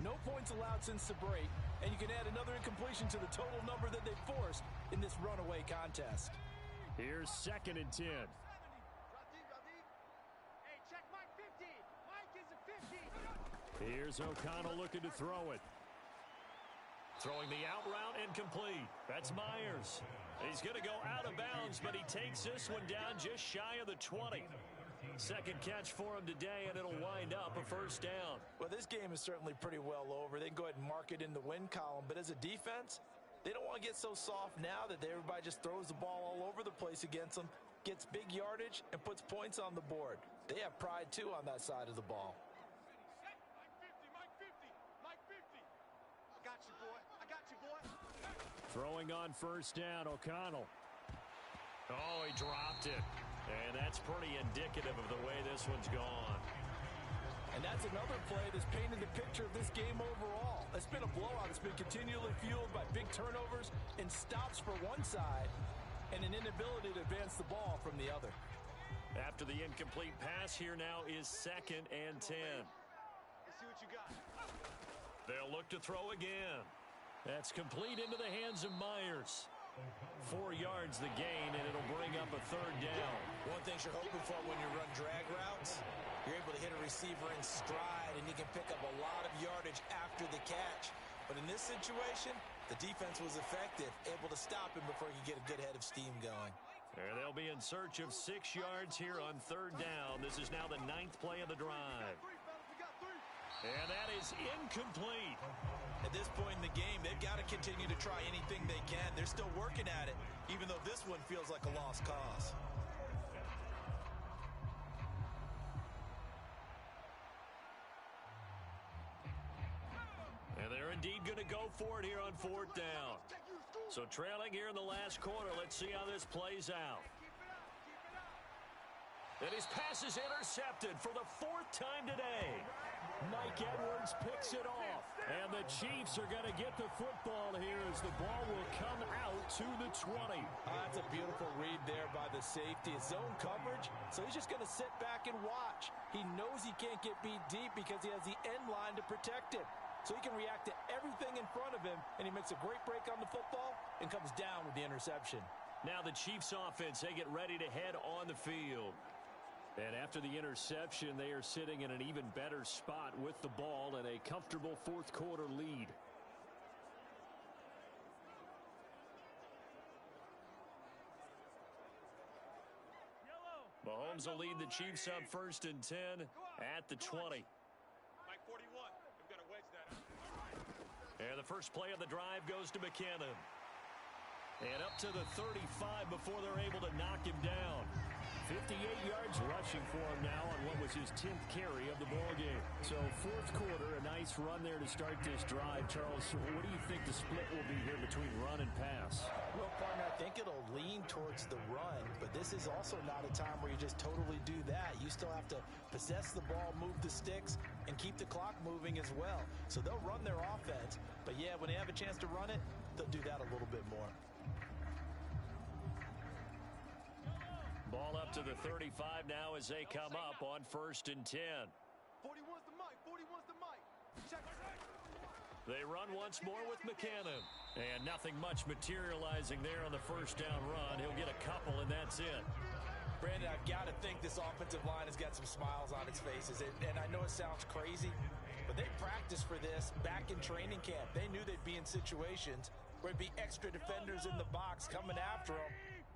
No points allowed since the break, and you can add another incompletion to the total number that they forced in this runaway contest. Here's 2nd and 10. Hey, check Mike 50. Mike is a 50. Here's O'Connell looking to throw it. Throwing the out route incomplete. That's Myers. He's going to go out of bounds, but he takes this one down just shy of the 20. Second catch for him today, and it'll wind up a first down. Well, this game is certainly pretty well over. They can go ahead and mark it in the win column, but as a defense, they don't want to get so soft now that everybody just throws the ball all over the place against them, gets big yardage, and puts points on the board. They have pride, too, on that side of the ball. Throwing on first down, O'Connell. Oh, he dropped it. And that's pretty indicative of the way this one's gone. And that's another play that's painted the picture of this game overall. It's been a blowout. It's been continually fueled by big turnovers and stops for one side and an inability to advance the ball from the other. After the incomplete pass, here now is 2nd and 10. Let's see what you got. They'll look to throw again. That's complete into the hands of Myers. 4 yards the gain, and it'll bring up a 3rd down. One thing you're hoping for when you run drag routes, you're able to hit a receiver in stride, and you can pick up a lot of yardage after the catch. But in this situation, the defense was effective, able to stop him before he could get a good head of steam going. And they'll be in search of 6 yards here on 3rd down. This is now the 9th play of the drive. And that is incomplete. At this point in the game, they've got to continue to try anything they can. They're still working at it, even though this one feels like a lost cause. And they're indeed going to go for it here on 4th down. So trailing here in the last quarter, let's see how this plays out. And his pass is intercepted for the 4th time today. Mike Edwards picks it off. And the Chiefs are going to get the football here as the ball will come out to the 20. That's a beautiful read there by the safety. It's zone coverage, so he's just going to sit back and watch. He knows he can't get beat deep because he has the end line to protect him. So he can react to everything in front of him, and he makes a great break on the football and comes down with the interception. Now the Chiefs offense, they get ready to head on the field. And after the interception, they are sitting in an even better spot with the ball and a comfortable 4th quarter lead. Mahomes will lead the Chiefs up 1st and 10 at the 20. Mike 41. We've got to wedge that out. And the first play of the drive goes to McKinnon. And up to the 35 before they're able to knock him down. 58 yards rushing for him now on what was his 10th carry of the ballgame. So 4th quarter, a nice run there to start this drive. Charles, what do you think the split will be here between run and pass? Well, partner, I think it'll lean towards the run, but this is also not a time where you just totally do that. You still have to possess the ball, move the sticks, and keep the clock moving as well. So they'll run their offense, but yeah, when they have a chance to run it, they'll do that a little bit more. Ball up to the 35 now as they come up on 1st and 10. 41's the Mike. 41's the Mike. Check. They run once more with McKinnon. And nothing much materializing there on the 1st down run. He'll get a couple, and that's it. Brandon, I've got to think this offensive line has got some smiles on its faces. And I know it sounds crazy, but they practiced for this back in training camp. They knew they'd be in situations where it'd be extra defenders in the box coming after them,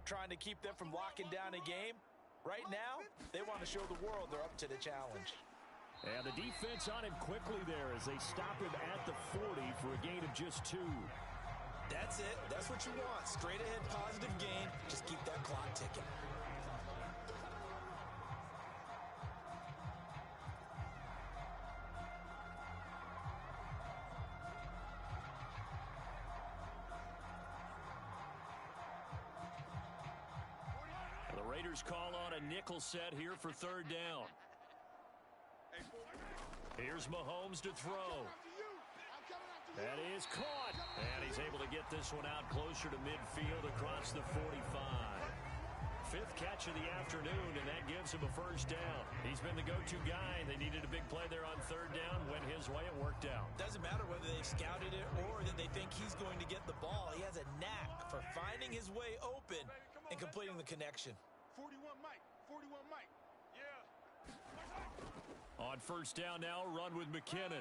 trying to keep them from locking down a game. Right now, they want to show the world they're up to the challenge. And the defense on him quickly there as they stop him at the 40 for a gain of just 2. That's it. That's what you want. Straight ahead positive gain. Just keep that clock ticking. Coordinators call on a nickel set here for third down. Here's Mahomes to throw. That is caught. And he's able to get this one out closer to midfield across the 45. Fifth catch of the afternoon, and that gives him a first down. He's been the go-to guy. They needed a big play there on third down. Went his way. It worked out. Doesn't matter whether they've scouted it or that they think he's going to get the ball. He has a knack for finding his way open and completing the connection. 41 Mike. 41 Mike. Yeah. On first down now, run with McKinnon.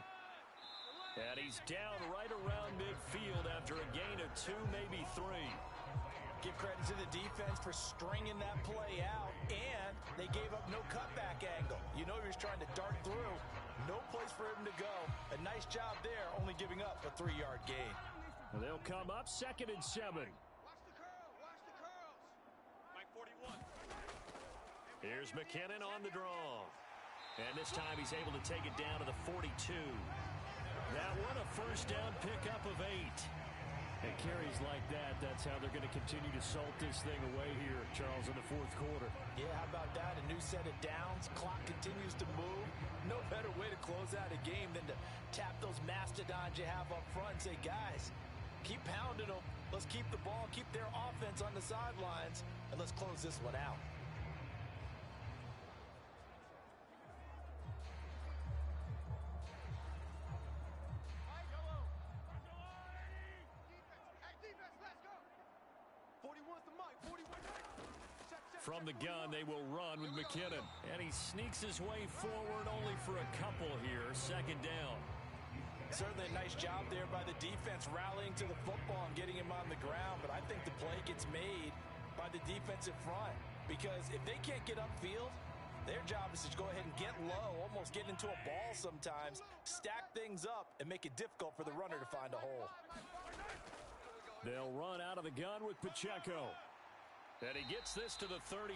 And he's down right around midfield after a gain of 2, maybe 3. Give credit to the defense for stringing that play out, and they gave up no cutback angle. You know he was trying to dart through. No place for him to go. A nice job there, only giving up a 3-yard gain. Well, they'll come up 2nd and 7. Watch the curl. Watch the curls. Mike 41. Here's McKinnon on the draw. And this time he's able to take it down to the 42. That one a first down pickup of 8. And carries like that, that's how they're going to continue to salt this thing away here, Charles, in the fourth quarter. Yeah, how about that? A new set of downs. Clock continues to move. No better way to close out a game than to tap those mastodons you have up front and say, guys, keep pounding them. Let's keep the ball, keep their offense on the sidelines, and let's close this one out. From the gun, they will run with McKinnon. And he sneaks his way forward only for a couple here. 2nd down. Certainly a nice job there by the defense rallying to the football and getting him on the ground. But I think the play gets made by the defensive front. Because if they can't get upfield, their job is to go ahead and get low, almost get into a ball sometimes, stack things up, and make it difficult for the runner to find a hole. They'll run out of the gun with Pacheco. And he gets this to the 35.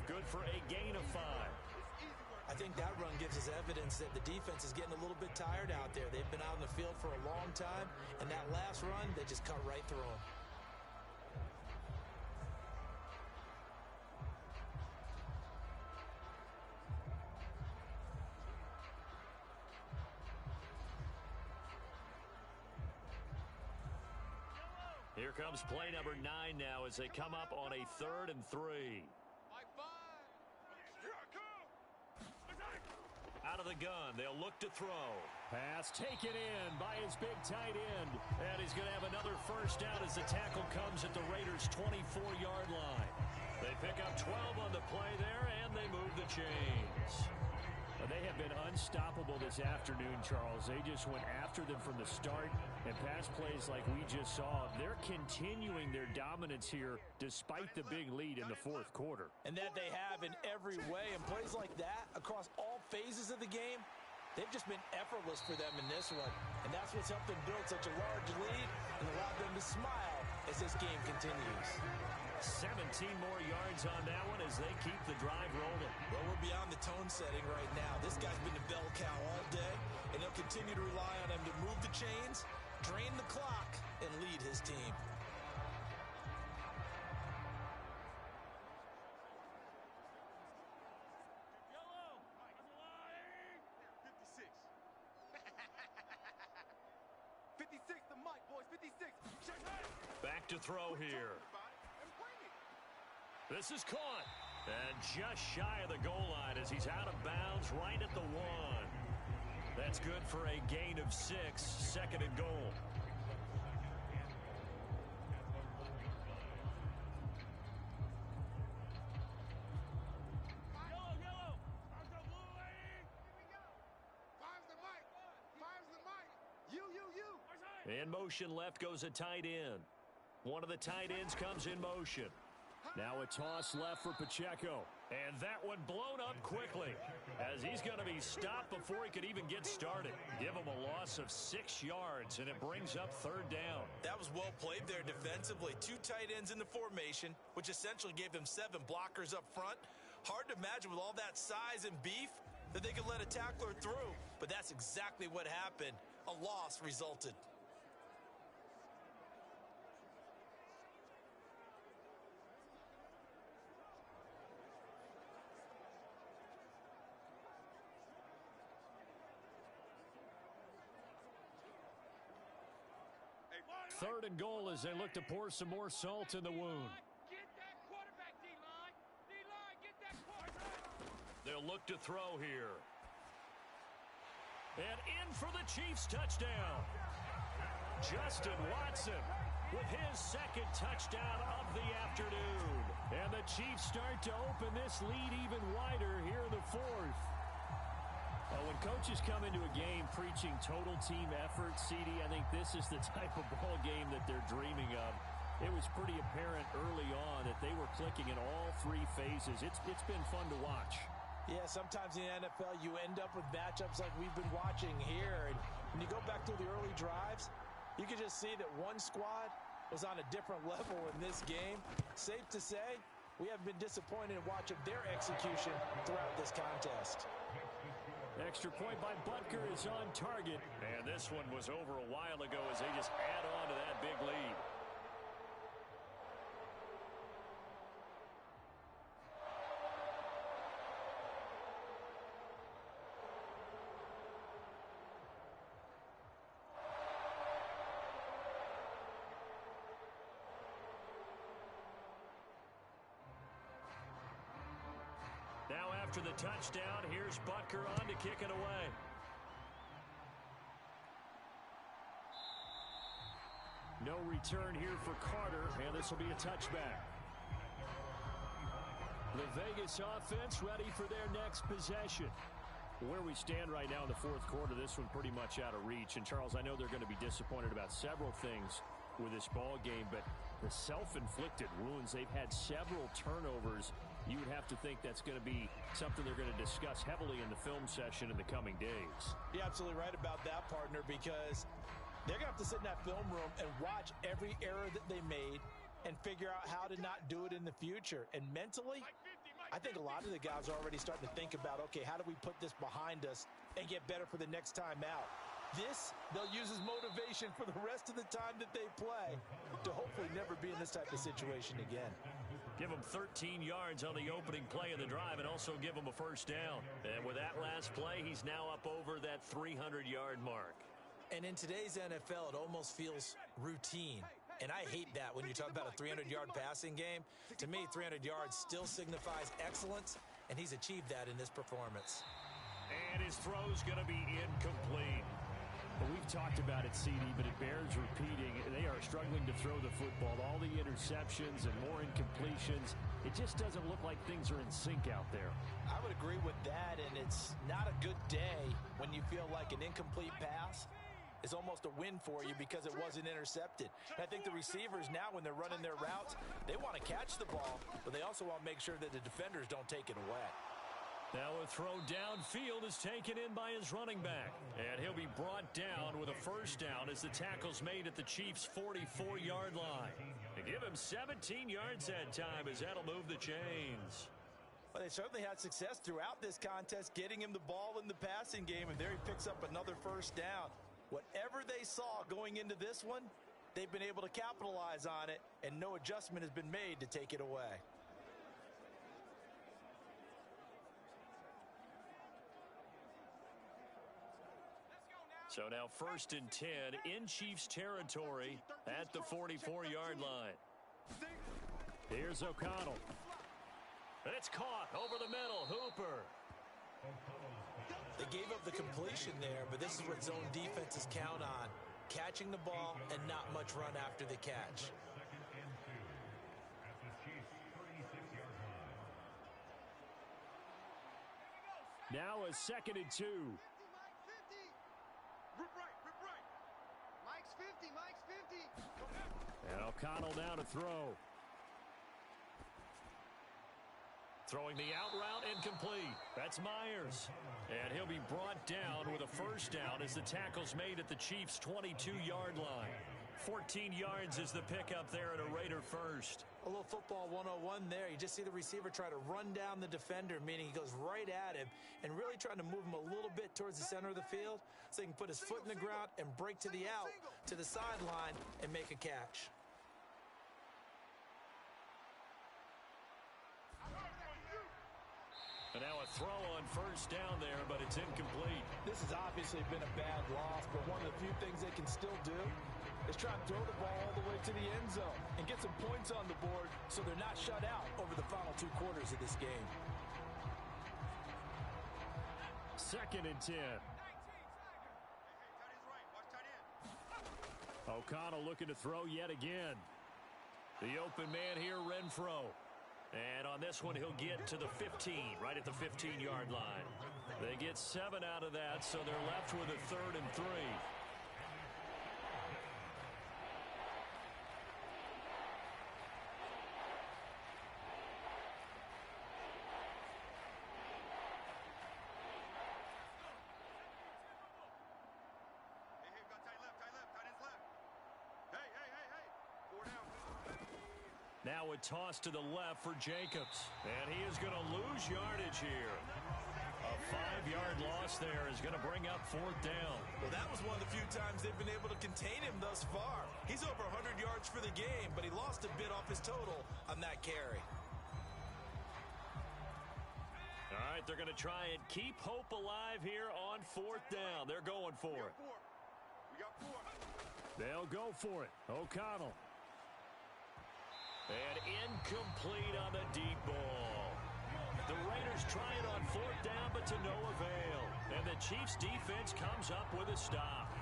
Good for a gain of 5. I think that run gives us evidence that the defense is getting a little bit tired out there. They've been out in the field for a long time, and that last run, they just cut right through them. Here comes play number 9 now as they come up on a 3rd and 3. Out of the gun, they'll look to throw. Pass taken in by his big tight end. And he's going to have another first down as the tackle comes at the Raiders' 24-yard line. They pick up 12 on the play there, and they move the chains. Well, they have been unstoppable this afternoon, Charles. They just went after them from the start, and pass plays like we just saw. They're continuing their dominance here despite the big lead in the fourth quarter. And that they have in every way. And plays like that across all phases of the game, they've just been effortless for them in this one. And that's what's helped them build such a large lead and allowed them to smile as this game continues. 17 more yards on that one as they keep the drive rolling. Well, we're beyond the tone setting right now. This guy's been a bell cow all day, and he'll continue to rely on him to move the chains, drain the clock, and lead his team. Back to throw here. This is caught. And just shy of the goal line as he's out of bounds right at the 1. That's good for a gain of 6, 2nd and goal. In motion left goes a tight end. One of the tight ends comes in motion. Now a toss left for Pacheco. And that one blown up quickly as he's going to be stopped before he could even get started. Give him a loss of 6 yards, and it brings up 3rd down. That was well played there defensively. 2 tight ends in the formation, which essentially gave them 7 blockers up front. Hard to imagine with all that size and beef that they could let a tackler through. But that's exactly what happened. A loss resulted. 3rd and goal as they look to pour some more salt in the wound. Get that quarterback, D-line. D-line, get that quarterback. They'll look to throw here. And in for the Chiefs touchdown. Justin Watson with his 2nd touchdown of the afternoon. And the Chiefs start to open this lead even wider here in the 4th. When coaches come into a game preaching total team effort, CD, I think this is the type of ball game that they're dreaming of. It was pretty apparent early on that they were clicking in all 3 phases. It's been fun to watch. Yeah, sometimes in the NFL you end up with matchups like we've been watching here. And when you go back to the early drives, you can just see that one squad was on a different level in this game. Safe to say, we haven't been disappointed in watching their execution throughout this contest. Extra point by Butker is on target. And this one was over a while ago as they just add on to that big lead. Now after the touchdown, here's Butker on to kick it away. No return here for Carter, and this will be a touchback. The Vegas offense ready for their next possession. Where we stand right now in the 4th quarter, this one pretty much out of reach. And, Charles, I know they're going to be disappointed about several things with this ball game, but the self-inflicted wounds, they've had several turnovers. You would have to think that's going to be something they're going to discuss heavily in the film session in the coming days. You're absolutely right about that, partner, because they're going to have to sit in that film room and watch every error that they made and figure out how to not do it in the future. And mentally, I think a lot of the guys are already starting to think about, okay, how do we put this behind us and get better for the next time out? This, they'll use as motivation for the rest of the time that they play to hopefully never be in this type of situation again. Give him 13 yards on the opening play of the drive and also give him a 1st down. And with that last play, he's now up over that 300-yard mark. And in today's NFL, it almost feels routine. And I hate that when you talk about a 300-yard passing game. To me, 300 yards still signifies excellence, and he's achieved that in this performance. And his throw's going to be incomplete. Well, we've talked about it, CD, but it bears repeating. They are struggling to throw the football. All the interceptions and more incompletions. It just doesn't look like things are in sync out there. I would agree with that, and it's not a good day when you feel like an incomplete pass is almost a win for you because it wasn't intercepted. And I think the receivers now, when they're running their routes, they want to catch the ball, but they also want to make sure that the defenders don't take it away. Now a throw downfield is taken in by his running back. And he'll be brought down with a 1st down as the tackle's made at the Chiefs' 44-yard line. To give him 17 yards that time as that'll move the chains. Well, they certainly had success throughout this contest getting him the ball in the passing game, and there he picks up another 1st down. Whatever they saw going into this one, they've been able to capitalize on it, and no adjustment has been made to take it away. So now 1st and 10 in Chiefs territory at the 44-yard line. Here's O'Connell. And it's caught over the middle. Hooper. They gave up the completion there, but this is what zone defenses count on. Catching the ball and not much run after the catch. Now a 2nd and 2. Rip right. Mike's 50, Mike's 50. And O'Connell now to throw. Throwing the out route incomplete. That's Myers. And he'll be brought down with a 1st down as the tackle's made at the Chiefs' 22-yard line. 14 yards is the pickup there at a Raider 1st. A little football 101 there. You just see the receiver try to run down the defender, meaning he goes right at him and really trying to move him a little bit towards the center of the field so he can put his foot in the ground and break to the out, to the sideline, and make a catch. And now a throw on 1st down there, but it's incomplete. This has obviously been a bad loss, but one of the few things they can still do is try and throw the ball all the way to the end zone and get some points on the board so they're not shut out over the final 2 quarters of this game. 2nd and 10. O'Connell looking to throw yet again. The open man here, Renfro. And on this one, he'll get to the 15, right at the 15-yard line. They get 7 out of that, so they're left with a 3rd and 3. Now a toss to the left for Jacobs. And he is going to lose yardage here. A 5-yard loss there is going to bring up 4th down. Well, that was one of the few times they've been able to contain him thus far. He's over 100 yards for the game, but he lost a bit off his total on that carry. All right, they're going to try and keep hope alive here on 4th down. They're going for it. We got 4. They'll go for it. O'Connell. And incomplete on the deep ball. The Raiders try it on 4th down, but to no avail. And the Chiefs' defense comes up with a stop.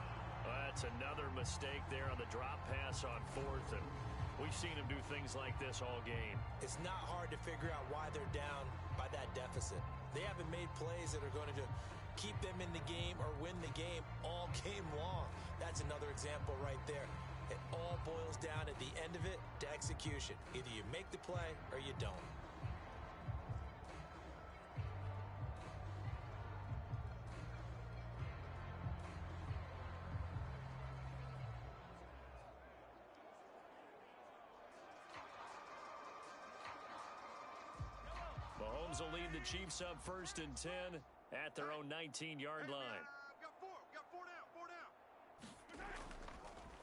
That's another mistake there on the drop pass on 4th. And we've seen him do things like this all game. It's not hard to figure out why they're down by that deficit. They haven't made plays that are going to keep them in the game or win the game all game long. That's another example right there. It all boils down at the end of it to execution. Either you make the play or you don't. Mahomes will lead the Chiefs up 1st and 10 at their own 19-yard line. Got 4 down, 4 down.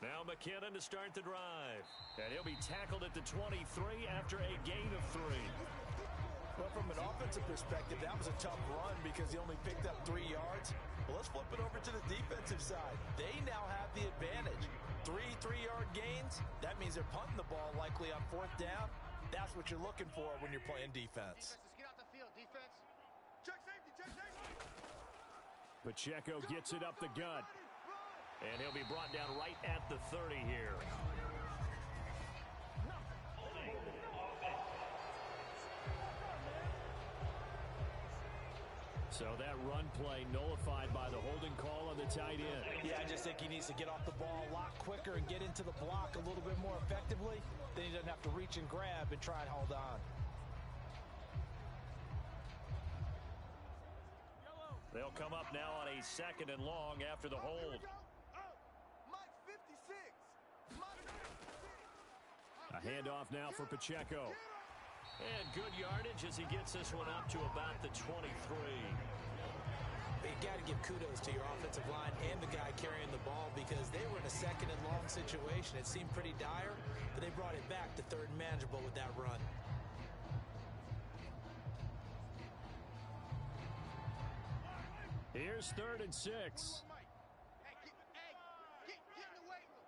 Now McKinnon to start the drive. And he'll be tackled at the 23 after a gain of 3. Well, from an offensive perspective, that was a tough run because he only picked up 3 yards. Well, let's flip it over to the defensive side. They now have the advantage. 3 3-yard gains. That means they're punting the ball likely on 4th down. That's what you're looking for when you're playing defense. Let's get out the field, defense. Check safety, check safety. Pacheco gets it up the gut. And he'll be brought down right at the 30 here. So that run play nullified by the holding call on the tight end. Yeah, I just think he needs to get off the ball a lot quicker and get into the block a little bit more effectively. Then he doesn't have to reach and grab and try and hold on. They'll come up now on a 2nd and long after the hold. A handoff now for Pacheco. And good yardage as he gets this one up to about the 23. But you got to give kudos to your offensive line and the guy carrying the ball because they were in a 2nd and long situation. It seemed pretty dire, but they brought it back to 3rd and manageable with that run. Here's 3rd and 6. Hey, get in the weight room.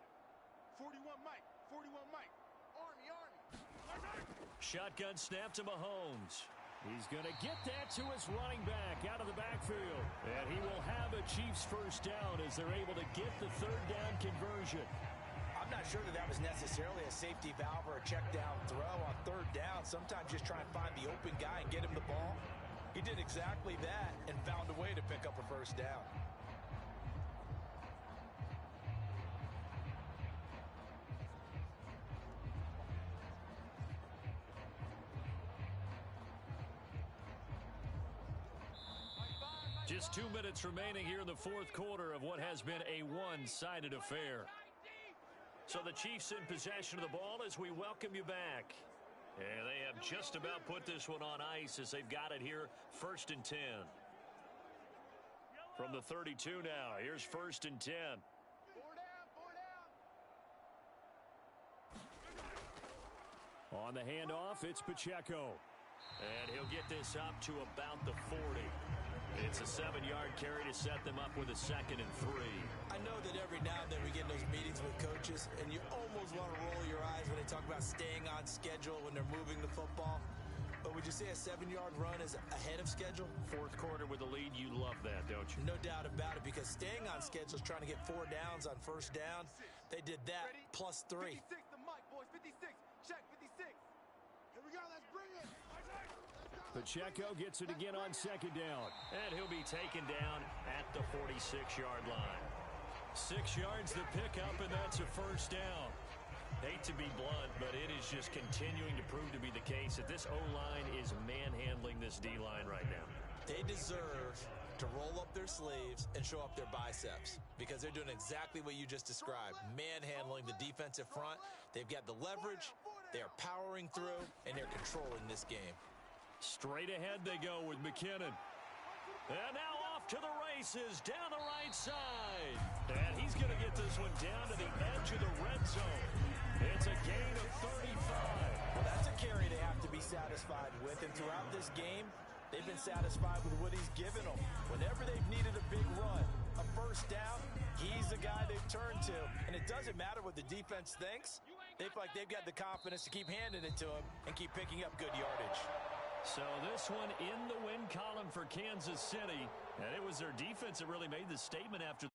41 Mike, 41 Mike. Army. Shotgun snap to Mahomes. He's going to get that to his running back out of the backfield. And he will have a Chiefs 1st down as they're able to get the 3rd down conversion. I'm not sure that was necessarily a safety valve or a check down throw on 3rd down. Sometimes just try and find the open guy and get him the ball. He did exactly that and found a way to pick up a 1st down. Just 2 minutes remaining here in the 4th quarter of what has been a one-sided affair. So the Chiefs in possession of the ball as we welcome you back. And they have just about put this one on ice as they've got it here 1st and 10. From the 32 now, here's 1st and 10. 4 down. On the handoff, it's Pacheco. And he'll get this up to about the 40. It's a 7-yard carry to set them up with a 2nd and 3. I know that every now and then we get in those meetings with coaches, want to roll your eyes when they talk about staying on schedule when they're moving the football. But would you say a 7-yard run is ahead of schedule? Fourth quarter with the lead, you love that, don't you? No doubt about it, because staying on schedule is trying to get 4 downs on first down. They did that plus 3. 56 to Mike, boys. 56. Check, 56. Here we go. Let's bring it. Pacheco gets it again on second down. And he'll be taken down at the 46-yard line. 6 yards the pickup, and that's a first down. Hate to be blunt, but it is just continuing to prove to be the case that this O-line is manhandling this D-line right now. They deserve to roll up their sleeves and show up their biceps, because they're doing exactly what you just described, manhandling the defensive front. They've got the leverage, they're powering through, and they're controlling this game. Straight ahead they go with McKinnon. And now off to the races down the right side. And he's going to get this one down to the edge of the red zone. It's a gain of 35. Well, that's a carry they have to be satisfied with, and throughout this game, they've been satisfied with what he's given them. Whenever they've needed a big run, a first down, he's the guy they've turned to. And it doesn't matter what the defense thinks. They feel like they've got the confidence to keep handing it to him and keep picking up good yardage. So this one in the win column for Kansas City, and it was their defense that really made the statement after